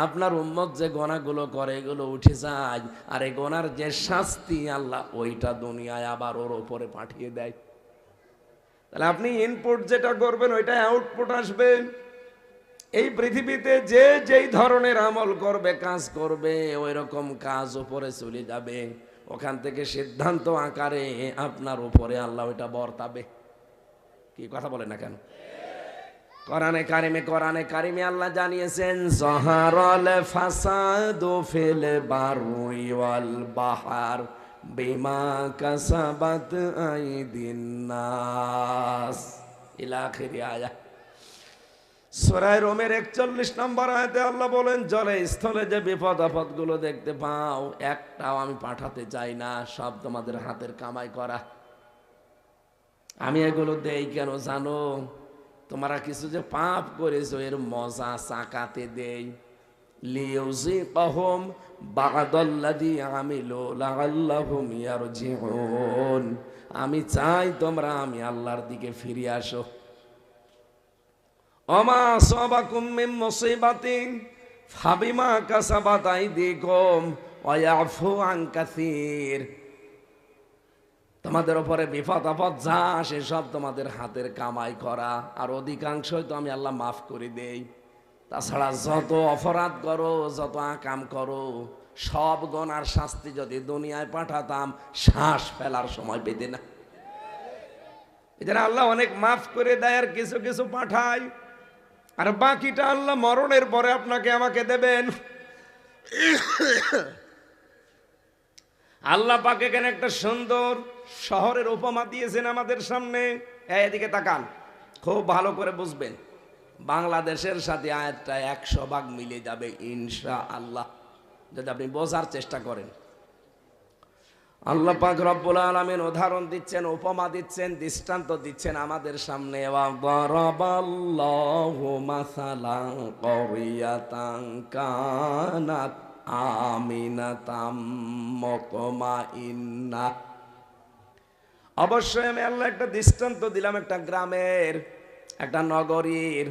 আপনার উম্মত যে গোনাগুলো করে এগুলো উঠে যায়, আর এই গোনার যে শাস্তি আল্লাহ ওইটা দুনিয়ায় আবার ওর উপরে পাঠিয়ে দেয়। তাহলে আপনি ইনপুট যেটা করবেন ওইটাই আউটপুট আসবে। এই পৃথিবীতে যে যেই ধরনের আমল করবে, কাজ করবে, ওই রকম কাজ উপরে চলে যাবে। ওখান থেকে সিদ্ধান্ত আকারে আপনার উপরে আল্লাহ ওইটা বর্তাবে। কি কথা বলে না কেন? কোরআনে কারিমে আল্লাহ জানিয়েছেন জহারাল ফাসাদু ফিল বাররি ওয়াল বাহর বিমা কাসাবাত আইদিন নাস ইলা আখিরি আয়াত। সূরা রোমের 41 নম্বর আয়াতে আল্লাহ বলেন জলে স্থলে যে বিপদ আপদ গুলো দেখতে পাও একটাও আমি পাঠাতে চাই না, সব তোমাদের হাতের কামাই করা। আমি এগুলো দেই কেন জানো? তোমরা কিছু যে পাপ করেছো এর মজা চাকাতে দেই। লিউযিকাহুম বা'দাল্লাযী আমিলু লাআল্লাহুম ইয়ারজিউন। আমি চাই তোমরা আমি আল্লাহর দিকে ফিরে আসো। ওমা আসাবাকুম মিন মুসিবাতিন ফাবিমা কাসাবাত আইদিকুম ওয়া ইয়াফু আন কাসীর। তোমাদের উপরে বিপদ আপদ যা আসে সব তোমাদের হাতের কামাই করা, আর অধিকাংশই তো আমি আল্লাহ মাফ করে দেই। তাছাড়া যত অপরাধ করো, যত আকাম করো, সব গুনার শাস্তি যদি দুনিয়ায় পাঠাতাম শ্বাস ফেলার সময় পেতে না। এজন্য আল্লাহ অনেক মাফ করে দেয় আর কিছু কিছু পাঠায়, আর বাকিটা আল্লাহ মরণের পরে আপনাকে আমাকে দেবেন। আল্লাহ পাক এখানে একটা সুন্দর শহরের উপমা দিয়েছেন আমাদের সামনে। এদিকে তাকান, খুব ভালো করে বুঝবেন। বাংলাদেশের সাথে আয়াতটা 100 ভাগ মিলে যাবে ইনশাআল্লাহ, যদি আপনি বোঝার চেষ্টা করেন। আল্লাহ পাক রব্বুল আলামিন উদাহরণ দিচ্ছেন, উপমা দিচ্ছেন, দৃষ্টান্ত দিচ্ছেন আমাদের সামনে। ওয়া দারাবাল্লাহু মাসালান ক্বরিয়াতান কানাত আমিনাতাম মুতমাইন্নাহ। অবশ্যই আমি আল্লাহ একটা দৃষ্টান্ত দিলাম একটা গ্রামের, একটা নগরীর,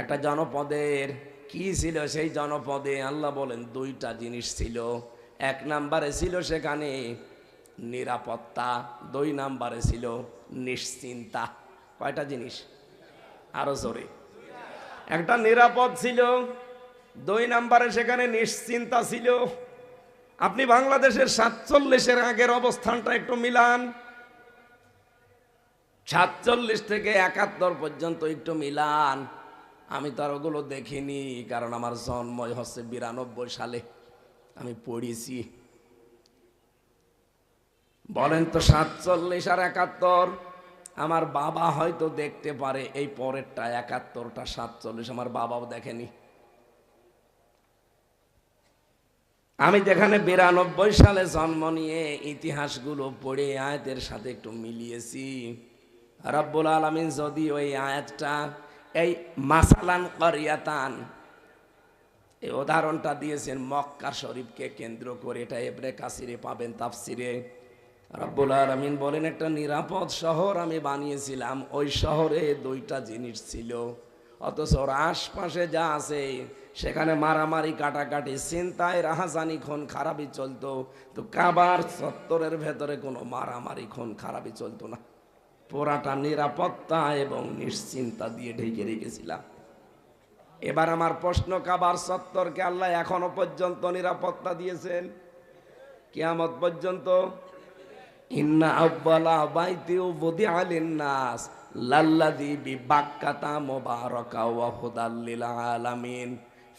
একটা জনপদের। কি ছিল সেই জনপদে? আল্লাহ বলেন দুইটা জিনিস ছিল। এক নম্বরে ছিল সেখানে নিরাপত্তা, 2 নম্বরে ছিল নিশ্চিন্তা। কয়টা জিনিস? আরো জোরে। একটা নিরাপদ ছিল, 2 নম্বরে সেখানে নিশ্চিন্তা ছিল। আপনি বাংলাদেশের 47-এর আগের অবস্থানটা একটু মিলান, 47 থেকে 71 পর্যন্ত একটু মিলান। আমি তো আর ওগুলো দেখিনি, কারণ আমার জন্ম হচ্ছে 92 সালে, আমি পড়েছি। বলেন তো 47 আর 71, আমার বাবা হয়তো দেখতে পারে এই পরেরটা 71টা 47, আমার বাবাও দেখেনি। আমি যেখানে 92 সালে জন্ম নিয়ে ইতিহাসগুলো পড়ে আয়াতের সাথে একটু মিলিয়েছি। রব্বুল আলামিন যদি ওই আয়াতটা, এই মাসালান ক্বরিয়াতান, এই উদাহরণটা দিয়েছেন মক্কা শরীফকে কেন্দ্র করে। এটা ইবনে কাসিরে পাবেন, তাফসিরে। রব্বুল আলামিন বলেন একটা নিরাপদ শহর আমি বানিয়েছিলাম, ওই শহরে 2টা জিনিস ছিল, অথচ ওর আশপাশে যা আছে সেখানে মারামারি, কাটাকাটি, ছিনতাই, রাহাজানি, খুন খারাপি চলতো। তো কাবার চত্বরের ভেতরে কোনো মারামারি, খুন খারাপি চলতো না। পুরাটা নিরাপত্তা এবং নিশ্চিন্তা দিয়ে ঢেকে রেখেছিলাম। এবার আমার প্রশ্ন, কাবার চত্বরকে আল্লাহ এখনো পর্যন্ত নিরাপত্তা দিয়েছেন কিয়ামত পর্যন্ত। ইন্না আউয়ালা বাইতি উযিআ লিন-নাস লাল্লাযী বিবাক্কাতা মুবারাকা ওয়া হুদাল লিল আলামিন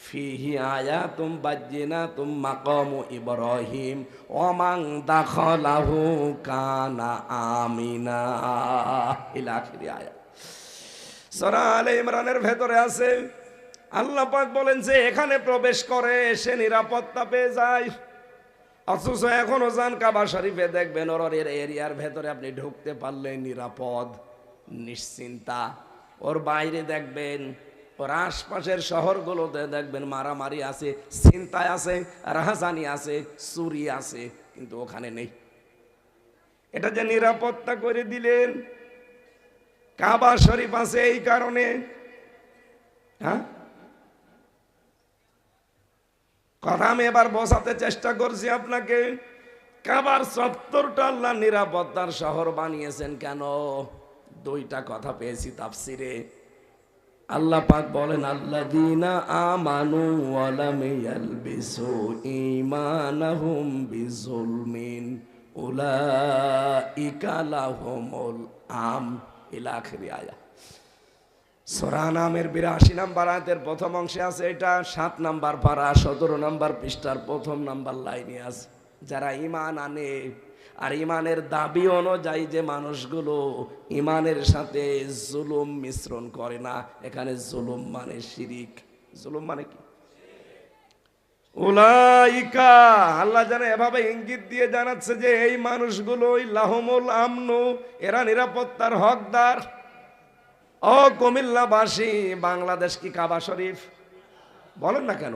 ফিহি আয়াতুম বাজ্জিনাতুম মাকামু ইব্রাহিম ওয়া মান দাখালাহু কানা আমিনা ইলা আখিরি আয়াত। সূরা আলে ইমরানের ভেতরে আছে, আল্লাহ পাক বলেন যে এখানে প্রবেশ করে সে নিরাপত্তা পেয়ে যায়। অথচ এখনো যান কাবা শরীফে, দেখবেন ওর এরিয়ার ভেতরে আপনি ঢুকতে পারলে নিরাপদ, নিশ্চিন্তা। ওর বাইরে দেখবেন, ওর আশপাশের শহরগুলোতে দেখবেন মারামারি আছে, ছিনতাই আছে, রাহাজানি আছে, চুরি আছে, কিন্তু ওখানে নেই। এটা যে নিরাপত্তা করে দিলেন, কাবা শরীফ আছে এই কারণে। হ্যাঁ, কথা আমি এবার বোঝাতে চেষ্টা করছি আপনাকে। কাবার চত্বরটা আল্লাহ নিরাপত্তার শহর বানিয়েছেন কেন? 2টা কথা পেয়েছি তাফসিরে। আল্লাহ পাক বলেন আল্লাযীনা আমানু ওয়া লাম ইয়ালবিসু ঈমানাহুম বিযুলমিন উলাইকা লাহুমুল আম ইলা আখিরি আয়াত। সূরা নামের 82 নম্বর আয়াতের প্রথম অংশে আছে এটা, 7 নম্বর পারা 17 নম্বর পৃষ্ঠার প্রথম নম্বর লাইনে আছে, যারা ঈমান আনে আর ঈমানের দাবি অনুযায়ী যে মানুষগুলো ঈমানের সাথে জুলুম মিশ্রণ করে না, এখানে জুলুম মানে শিরিক। জুলুম মানে কি? উলাইকা, আল্লাহ জানে এভাবে ইঙ্গিত দিয়ে জানাচ্ছে যে এই মানুষগুলো লাহুমুল আমনু, এরা নিরাপত্তার হকদার। ও কুমিল্লাবাসী, বাংলাদেশ কি কাবা শরীফ? বলেন না কেন?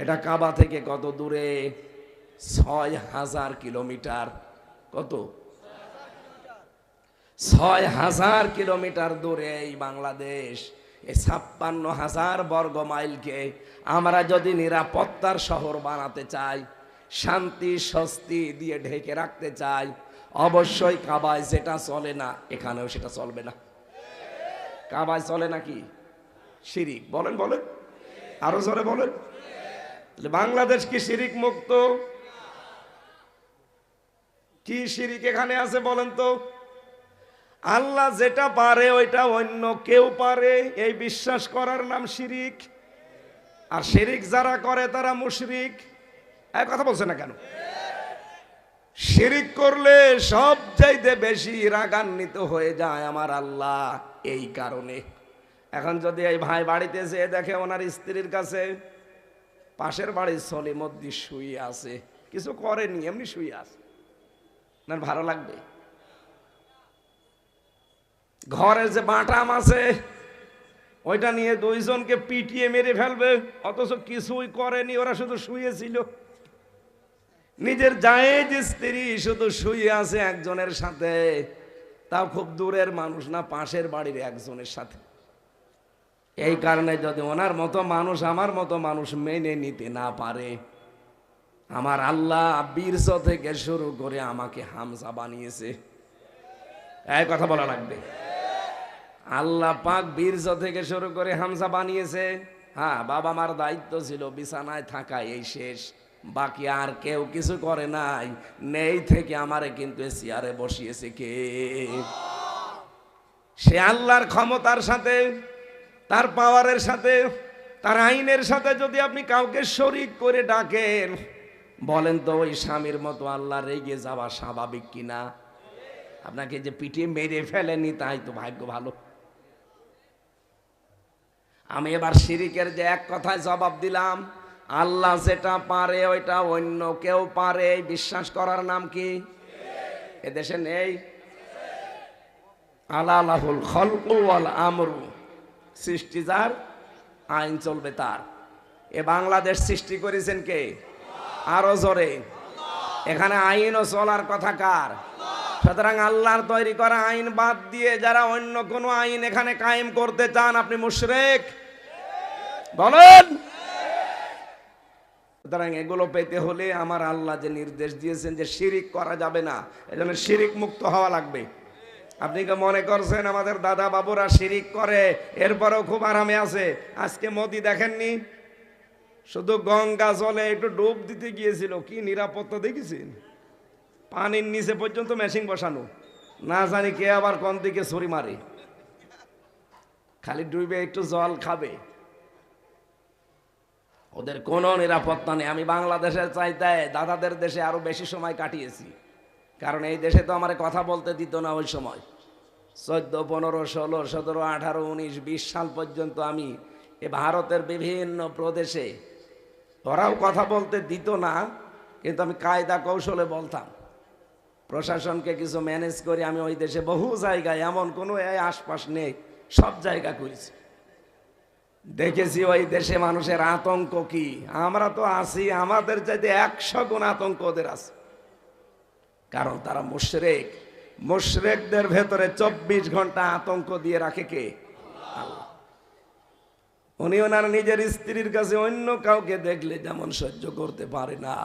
এটা কাবা থেকে কত দূরে? 6000 কিলোমিটার। কত? 6000 কিলোমিটার দূরে এই বাংলাদেশ। এই 56,000 বর্গ মাইলকে আমরা যদি নিরাপত্তার শহর বানাতে চাই, শান্তি স্বস্তি দিয়ে ঢেকে রাখতে চাই, অবশ্যই কাবায় যেটা চলে না এখানেও সেটা চলবে না। কাবায় চলে নাকি? শিরিক। বলেন বলেন, আরো জোরে বলেন। বাংলাদেশ কি শিরিক মুক্ত? কি শিরিক এখানে আছে বলেন তো? আল্লাহ যেটা পারে ওইটা অন্য কেউ পারে, এই বিশ্বাস করার নাম শিরিক। আর শিরিক যারা করে তারা মুশরিক। এক কথা বলছে না কেন? শিরিক করলে সব চাইতে বেশি রাগান্বিত হয়ে যায় আমার আল্লাহ। এই কারণে এখন যদি এই ভাই বাড়িতে যেয়ে দেখে ওনার স্ত্রীর কাছে পাশের বাড়ির সলিমদ্দি শুয়ে আছে, কিছু করেনি, এমনি শুয়ে আছে, না ভালো লাগবে? ঘরে যে বাটাম আছে ওইটা নিয়ে দুইজনকে পিটিয়ে মেরে ফেলবে, অথচ কিছুই করেনি, ওরা শুধু শুয়েছিল। নিজের জায়েজ স্ত্রী শুধু শুয়ে আছে একজনের সাথে, তাও খুব দূরের মানুষ না, পাশের বাড়ির একজনের সাথে। এই কারণে যদি ওনার মতো মানুষ আমার মতো মানুষ মেনে নিতে না পারে, আমার আল্লাহ বীর্য থেকে শুরু করে আমাকে হামজা বানিয়েছে। এই কথা বলা লাগবে। আল্লাহ পাক বীর্য থেকে শুরু করে হামজা বানিয়েছে। হ্যাঁ, বাবা মার দায়িত্ব ছিল বিছানায় থাকা, এই শেষ, বাকি আর কেউ কিছু করে নাই। নেই থেকে আমারে কিন্তু চেয়ারে বসিয়েছে কে? সে আল্লাহর ক্ষমতার সাথে, তার পাওয়ারের সাথে, তার আইনের সাথে যদি আপনি কাউকে শরীক করে ডাকেন, বলেন তো ওই স্বামীর মতো আল্লাহ রেগে যাওয়া স্বাভাবিক কিনা? আপনাকে যে পিটিয়ে মেরে ফেলেনি তাই তো ভাগ্য ভালো। আমি এবার শিরিকের যে এক কথায় জবাব দিলাম, আল্লাহ যেটা পারে ওইটা অন্য কেউ পারে, বিশ্বাস করার নাম কি? এদেশে নেই। আলাহুল খলকু ওয়াল আমরু, সৃষ্টি যার, আইন চলবে তার। এ বাংলাদেশ সৃষ্টি করেছেন কে? আরো জোরে। এখানে আইনও চলার কথা কার? সুতরাং আল্লাহর তৈরি করা আইন বাদ দিয়ে যারা অন্য কোনো আইন এখানে কায়েম করতে চান, আপনি মুশরিক। বলেন। সুতরাং এগুলো পেতে হলে আমার আল্লাহ যে নির্দেশ দিয়েছেন যে শিরিক করা যাবে না, এজন্য শিরিক মুক্ত হওয়া লাগবে। আপনি কি মনে করছেন আমাদের দাদা বাবুরা শিরিক করে এরপরেও খুব আরামে আছে? আজকে মোদি দেখেননি, শুধু গঙ্গা জলে একটু ডুব দিতে গিয়েছিল, কি নিরাপত্তা দেখেছেন? পানির নিচে পর্যন্ত মেশিন বসানো, না জানি কে আবার কোন দিকে ছুরি মারে, খালি ডুবে একটু জল খাবে। ওদের কোনো নিরাপত্তা নেই। আমি বাংলাদেশের চাইতে দাদাদের দেশে আরো বেশি সময় কাটিয়েছি, কারণ এই দেশে তো আমার কথা বলতে দিত না ওই সময়। 14, 15, 16, 17, 18, 19, 20 সাল পর্যন্ত আমি এ ভারতের বিভিন্ন প্রদেশে, ওরাও কথা বলতে দিত না, কিন্তু আমি কায়দা কৌশলে বলতাম। প্রশাসনকে কিছু ম্যানেজ করে আমি ওই দেশে বহু জায়গায়, এমন কোনো আশপাশ নেই, সব জায়গা করেছি। দেখেছি ওই দেশে মানুষের আতঙ্ক কি। আমরা তো আছি, আমাদের চাইতে 100 গুণ আতঙ্ক ওদের আছে, কারণ তারা মুশরিক। মুশরিকদের ভেতরে 24 ঘন্টা আতঙ্ক দিয়ে রাখে কে? আল্লাহ। উনি ওনার নিজের স্ত্রীর কাছে অন্য কাউকে দেখলে যেমন সহ্য করতে পারে না,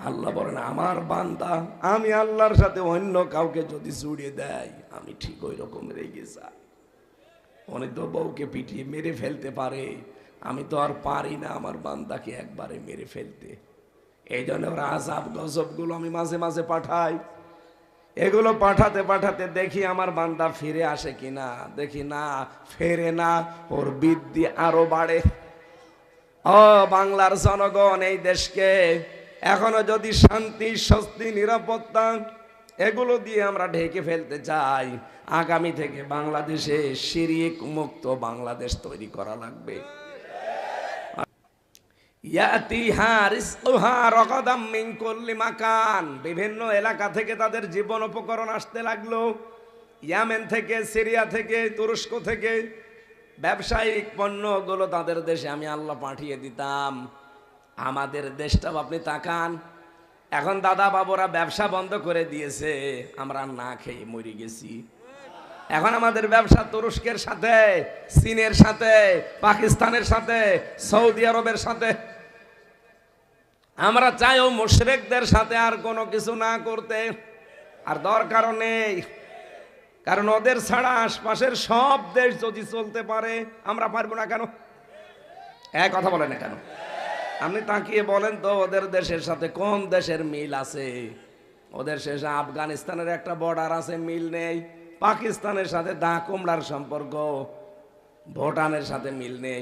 আল্লাহ বলেন আমার বান্দা আমি আল্লাহর সাথে অন্য কাউকে যদি জুড়িয়ে দেয়, আমি ঠিক ওই রকম রেগে যাই। উনি তো বউকে পিটিয়ে মেরে ফেলতে পারে, আমি তো আর পারি না আমার বান্দাকে একবারে মেরে ফেলতে। এই জন্য ওরা আযাব গজবগুলো আমি মাঝে মাঝে পাঠাই। এগুলো পাঠাতে পাঠাতে দেখি আমার বান্দা ফিরে আসে কিনা, দেখি না, ফেরে না, ওর বৃদ্ধি আরো বাড়ে। ও বাংলার জনগণ, এই দেশকে এখনো যদি শান্তি, স্বস্তি, নিরাপত্তা এগুলো দিয়ে আমরা ঢেকে ফেলতে চাই, আগামী থেকে বাংলাদেশে শিরক মুক্ত বাংলাদেশ তৈরি করা লাগবে। বিভিন্ন এলাকা থেকে তাদের জীবন উপকরণ আসতে লাগলো, ইয়ামেন থেকে, সিরিয়া থেকে, তুরস্ক থেকে ব্যবসায়িক পণ্যগুলো তাদের দেশে আমি আল্লাহ পাঠিয়ে দিতাম। আমাদের দেশটাও আপনি তাকান, এখন দাদা বাবুরা ব্যবসা বন্ধ করে দিয়েছে, আমরা না খেয়ে মরে গেছি। এখন আমাদের ব্যবসা তুরস্কের সাথে, চীনের সাথে, পাকিস্তানের সাথে, সৌদি আরবের সাথে। আমরা চাইও মুশরিকদের সাথে আর কোনো কিছু না করতে, আর দরকারও নেই, কারণ ওদের ছাড়া আশপাশের সব দেশ যদি চলতে পারে আমরা পারবো না কেন? এক কথা বলেন না কেন? আপনি তাকিয়ে বলেন তো, ওদের দেশের সাথে কোন দেশের মিল আছে? ওদের শেষে আফগানিস্তানের একটা বর্ডার আছে, মিল নেই। পাকিস্তানের সাথে দা কুমড়ার সম্পর্ক, ভুটানের সাথে মিল নেই,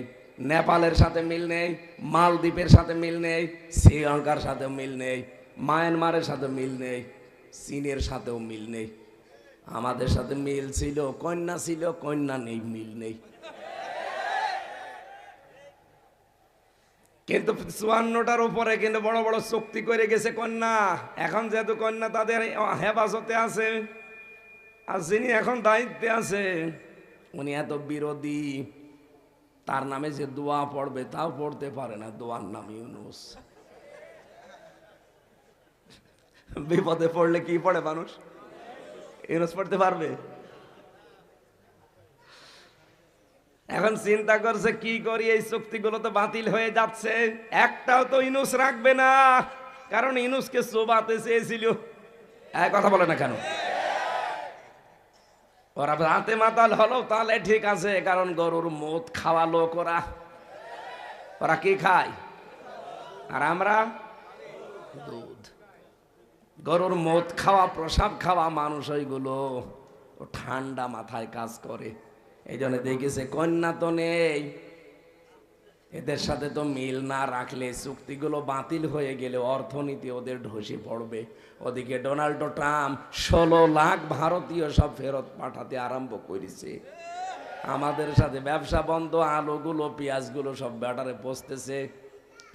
নেপালের সাথে মিল নেই, মালদ্বীপের সাথে মিল নেই, শ্রীলঙ্কার সাথেও মিল নেই, মায়ানমারের সাথে মিল নেই, চীনের সাথেও মিল নেই। আমাদের সাথে মিল ছিল, কন্যা ছিল, কন্যা নেই, মিল নেই। কিন্তু 54টার উপরে কিন্তু বড় বড় চুক্তি করে গেছে কন্যা। এখন যেহেতু কন্যা তাদের হেফাজতে আছে, আর যিনি এখন দায়িত্বে আছে উনি এত বিরোধী, তার নামে যে দোয়া পড়বে তাও পড়তে পারে না, দোয়ার নাম ইউনুস। বিপদে পড়লে কি পড়ে মানুষ? ইউনুস পড়তে পারবে? এখন চিন্তা করছে কি করি, এই চুক্তিগুলো তো বাতিল হয়ে যাচ্ছে, একটাও তো ইউনুস রাখবে না, কারণ ইউনুসকে চোবাতে চেয়েছিল। কথা বলে না কেন? ওরা রাতে মাতাল হলো তাহলে ঠিক আছে, কারণ গরুর মদ খাওয়া লোক ওরা। ওরা কি খায়? আর আমরা দুধ। গরুর মদ খাওয়া, প্রসাব খাওয়া মানুষ ওইগুলো ঠান্ডা মাথায় কাজ করে। এই জন্য দেখেছে কন্যা তো নেই, এদের সাথে তো মিল না রাখলে, চুক্তিগুলো বাতিল হয়ে গেলে অর্থনীতি ওদের ধসে পড়বে। ওদিকে ডোনাল্ড ট্রাম্প 16 লাখ ভারতীয় সব ফেরত পাঠাতে আরম্ভ করেছে। আমাদের সাথে ব্যবসা বন্ধ, আলুগুলো, পেঁয়াজগুলো সব ব্যাটারে পচতেছে।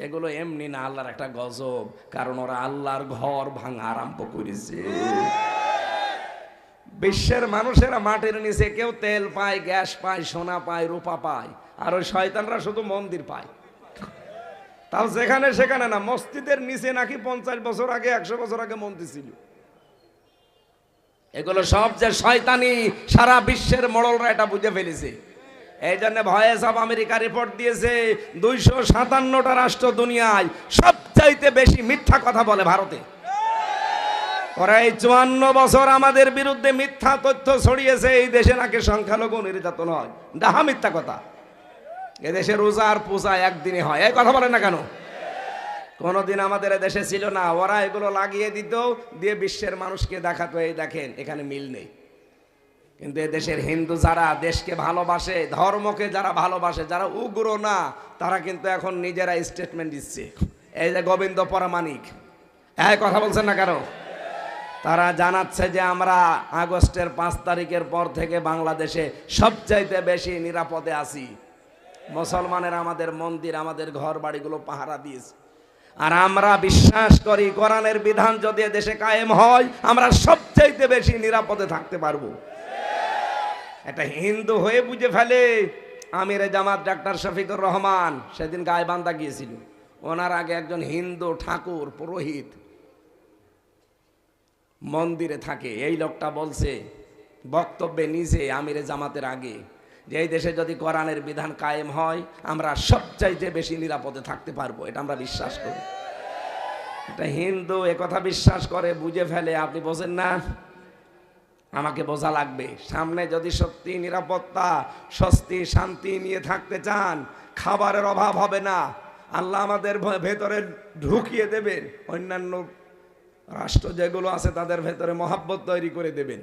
এগুলো এমনি না, আল্লাহর একটা গজব, কারণ ওরা আল্লাহর ঘর ভাঙা আরম্ভ করেছে। বিশ্বের মানুষেরা মাটির নিচে কেউ তেল পায়, গ্যাস পায়, সোনা পায়, রূপা পায়, আর ওই শয়তানরা শুধু মন্দির পায়। তাও যেখানে সেখানে না, মসজিদের নিচে নাকি 50 বছর আগে, 100 বছর আগে মন্দির ছিল। এগুলো সব যে শয়তানি, সারা বিশ্বের মোড়লরা এটা বুঝে ফেলেছে। এই জন্য ভয়েস অফ আমেরিকা রিপোর্ট দিয়েছে 257টা রাষ্ট্র দুনিয়ায় সবচাইতে বেশি মিথ্যা কথা বলে ভারতে। ওরা এই 54 বছর আমাদের বিরুদ্ধে মিথ্যা তথ্য ছড়িয়েছে, এই দেশে নাকি সংখ্যালঘু নির্যাতন হয়। ডাহা মিথ্যা কথা। এদেশে রোজা আর পূজা একদিনে হয়, এই কথা বলে না কেন? কোনোদিন আমাদের দেশে ছিল না। ওরা এগুলো লাগিয়ে দিত, দিয়ে বিশ্বের মানুষকে দেখাতো, এই দেখেন এখানে মিল নেই। কিন্তু এদেশের হিন্দু যারা দেশকে ভালোবাসে, ধর্মকে যারা ভালোবাসে, যারা উগ্র না, তারা কিন্তু এখন নিজেরা স্টেটমেন্ট দিচ্ছে। এই যে গোবিন্দ পরামানিক, এই কথা বলছেন না কেন? তারা জানাচ্ছে যে আমরা আগস্টের 5 তারিখের পর থেকে বাংলাদেশে সবচাইতে বেশি নিরাপদে আছি। মুসলমানেরা আমাদের মন্দির, আমাদের ঘর বাড়িগুলো পাহারা দিয়েছে, আর আমরা বিশ্বাস করি কোরআনের বিধান যদি দেশে কায়েম হয়, আমরা সবচাইতে বেশি নিরাপদে থাকতে পারবো। এটা হিন্দু হয়ে বুঝে ফেলে। আমিরে জামাত ডাক্তার শফিকুর রহমান সেদিন গাইবান্ধা গিয়েছিল, ওনার আগে একজন হিন্দু ঠাকুর পুরোহিত মন্দিরে থাকে। এই লোকটা বলছে বক্তব্যে নিজে আমিরে জামাতের আগে যে এই দেশে যদি কোরআনের বিধান কায়েম হয়, আমরা সবচাইতে বেশি নিরাপদে থাকতে পারবো, এটা আমরা বিশ্বাস করি। এটা হিন্দু একথা বিশ্বাস করে, বুঝে ফেলে। আপনি বোঝেন না, আমাকে বোঝা লাগবে। সামনে যদি সত্যি নিরাপত্তা, স্বস্তি, শান্তি নিয়ে থাকতে চান, খাবারের অভাব হবে না, আল্লাহ আমাদের ভেতরে ঢুকিয়ে দেবেন অন্যান্য রাষ্ট্র যেগুলো আছে তাদের ভেতরে মহাব্বত তৈরি করে দেবেন।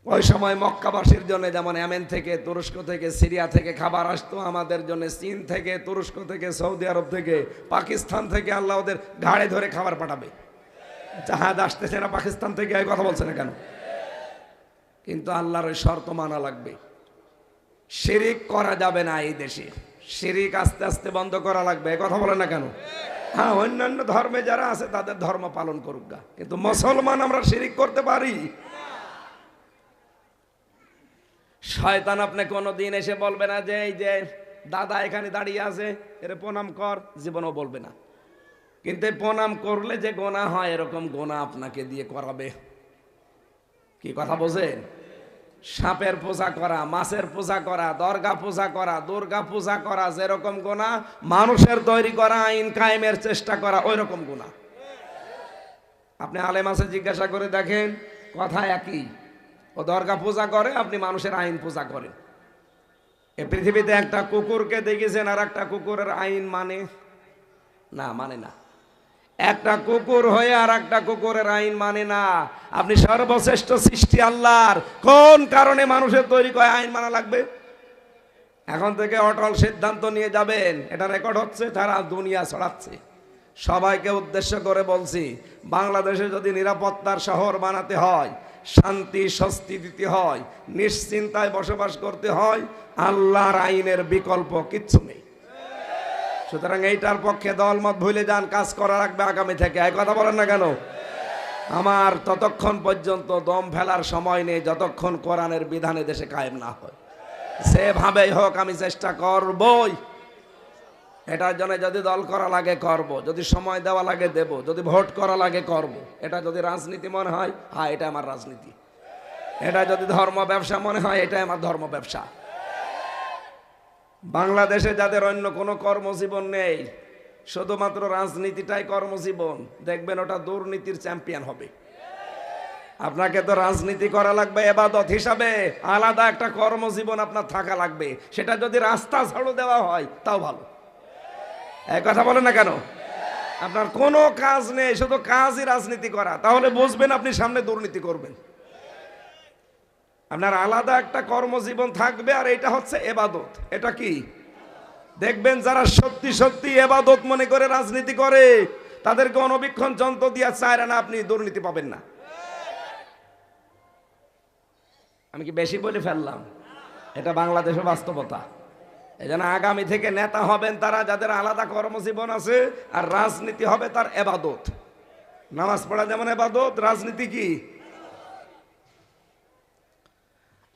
ওই সময় মক্কাবাসীর জন্য যেমন ইয়েমেন থেকে, তুরস্ক থেকে, সিরিয়া থেকে খাবার আসতো, আমাদের জন্য চীন থেকে, তুরস্ক থেকে, সৌদি আরব থেকে, পাকিস্তান থেকে আল্লাহ ওদের ঘাড়ে ধরে খাবার পাঠাবে। জাহাজ আসতেছে না পাকিস্তান থেকে, এই কথা বলছে না কেন? কিন্তু আল্লাহর ওই শর্ত মানা লাগবে। শিরিক করা যাবে না এই দেশে, শিরিক আস্তে আস্তে বন্ধ করা লাগবে, এই কথা বলে না কেন? হ্যাঁ, অন্যান্য ধর্মে যারা আছে তাদের ধর্ম পালন করুক গা, কিন্তু মুসলমান আমরা শিরিক করতে পারি? শয়তান আপনি কোনোদিন এসে বলবে না যে এই যে দাদা এখানে দাঁড়িয়ে আছে এর প্রণাম কর, জীবনও বলবে না। কিন্তু প্রণাম করলে যে গোনা হয় এরকম গোনা আপনাকে দিয়ে করাবে। কি কথা বোঝেন? সাপের পূজা করা, মাছের পূজা করা, দরগা পূজা করা, দুর্গা পূজা করা যেরকম গোনা, মানুষের তৈরি করা আইন কায়েমের চেষ্টা করা ওই রকম গোনা। আপনি আলেম আছে জিজ্ঞাসা করে দেখেন, কথা একই। ও দরগা পূজা করে, আপনি মানুষের আইন পূজা করেন। এ পৃথিবীতে একটা কুকুরকে দেখেছেন আর একটা কুকুরের আইন মানে না? মানে না। একটা কুকুর হয়ে আর একটা কুকুরের আইন মানে না। আপনি সর্বশ্রেষ্ঠ সৃষ্টি আল্লাহর, কোন কারণে মানুষের তৈরি করে আইন মানা লাগবে? এখন থেকে অটল সিদ্ধান্ত নিয়ে যাবেন। এটা রেকর্ড হচ্ছে, তারা দুনিয়া ছড়াচ্ছে। সবাইকে উদ্দেশ্য করে বলছি, বাংলাদেশে যদি নিরাপত্তার শহর বানাতে হয়, শান্তি স্বস্তি দিতে হয়, নিশ্চিন্তায় বসবাস করতে হয়, আল্লাহর আইনের বিকল্প কিচ্ছু নেই। সুতরাং এইটার পক্ষে দলমত ভুলে যান, কাজ করা রাখবে আগামী থেকে। এই কথা বলেন না কেন? আমার ততক্ষণ পর্যন্ত দম ফেলার সময় নেই যতক্ষণ কোরআনের বিধানে দেশে কায়েম না হয়। সেভাবেই হোক আমি চেষ্টা করবই। এটার জন্য যদি দল করা লাগে করব, যদি সময় দেওয়া লাগে দেব, যদি ভোট করা লাগে করব। এটা যদি রাজনীতি মনে হয়, হ্যাঁ এটা আমার রাজনীতি। এটা যদি ধর্ম ব্যবসা মনে হয়, এটা আমার ধর্ম ব্যবসা। বাংলাদেশে যাদের অন্য কোনো কর্মজীবন নেই, শুধুমাত্র রাজনীতিটাই কর্মজীবন, দেখবেন ওটা দুর্নীতির চ্যাম্পিয়ন হবে। আপনাকে তো রাজনীতি করা লাগবে ইবাদত হিসাবে, আলাদা একটা কর্মজীবন আপনার থাকা লাগবে। সেটা যদি রাস্তা ঝাড়ু দেওয়া হয় তাও ভালো। এই কথা বলেন না কেন? আপনার কোনো কাজ নেই, শুধু কাজই রাজনীতি করা, তাহলে বুঝবেন আপনি সামনে দুর্নীতি করবেন। আপনার আলাদা একটা কর্মজীবন থাকবে, আর এটা হচ্ছে ইবাদত। এটা কি? দেখবেন যারা সত্যি সত্যি ইবাদত মনে করে রাজনীতি করে, তাদেরকে অনবীক্ষণ যন্ত্র দিয়ে চায় না, আপনি দুর্নীতি পাবেন না। আমি কি বেশি বলে ফেললাম? এটা বাংলাদেশের বাস্তবতা। এই জন্য আগামী থেকে নেতা হবেন তারা যাদের আলাদা কর্মজীবন আছে, আর রাজনীতি হবে তার ইবাদত। নামাজ পড়া যেমন ইবাদত, রাজনীতি কি?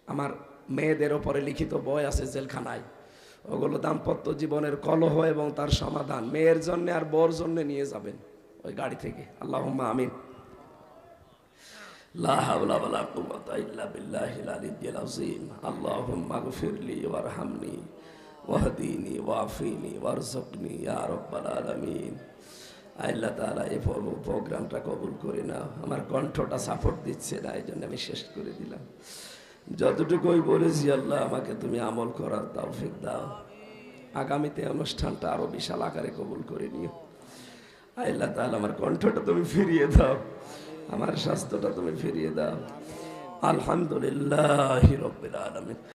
আমার মেয়েদের ওপরে লিখিত বই আছে জেলখানায়, ওগুলো দাম্পত্য জীবনের কলহ এবং তার সমাধান মেয়ের জন্য আর বউর জন্য নিয়ে যাবেন ওই গাড়ি থেকে। আল্লাহুম্মা আমিন। লা হাওলা ওয়ালা কুওয়াতা ইল্লা বিল্লাহিল আলিয়্যিল আযীম। আল্লাহুম্মা গফিরলি ওয়ারহামনি ওয়াহদিনি ওয়াফিনি ওয়ারযুকনি ইয়া রাব্বাল আলামিন। আল্লাহ তাআলা এই প্রোগ্রামটা কবুল করে নাও। আমার কণ্ঠটা সাপোর্ট দিচ্ছে না, এই জন্য আমি শেষ করে দিলাম। যতটুকুই বলেছি আল্লাহ আমাকে তুমি আমল করার তৌফিক দাও। আগামীতে অনুষ্ঠানটা আরো বিশাল আকারে কবুল করে নিও। আল্লাহ তাআলা আমার কণ্ঠটা তুমি ফিরিয়ে দাও, আমার স্বাস্থ্যটা তুমি ফিরিয়ে দাও। আলহামদুলিল্লাহি রাব্বিল আলামিন।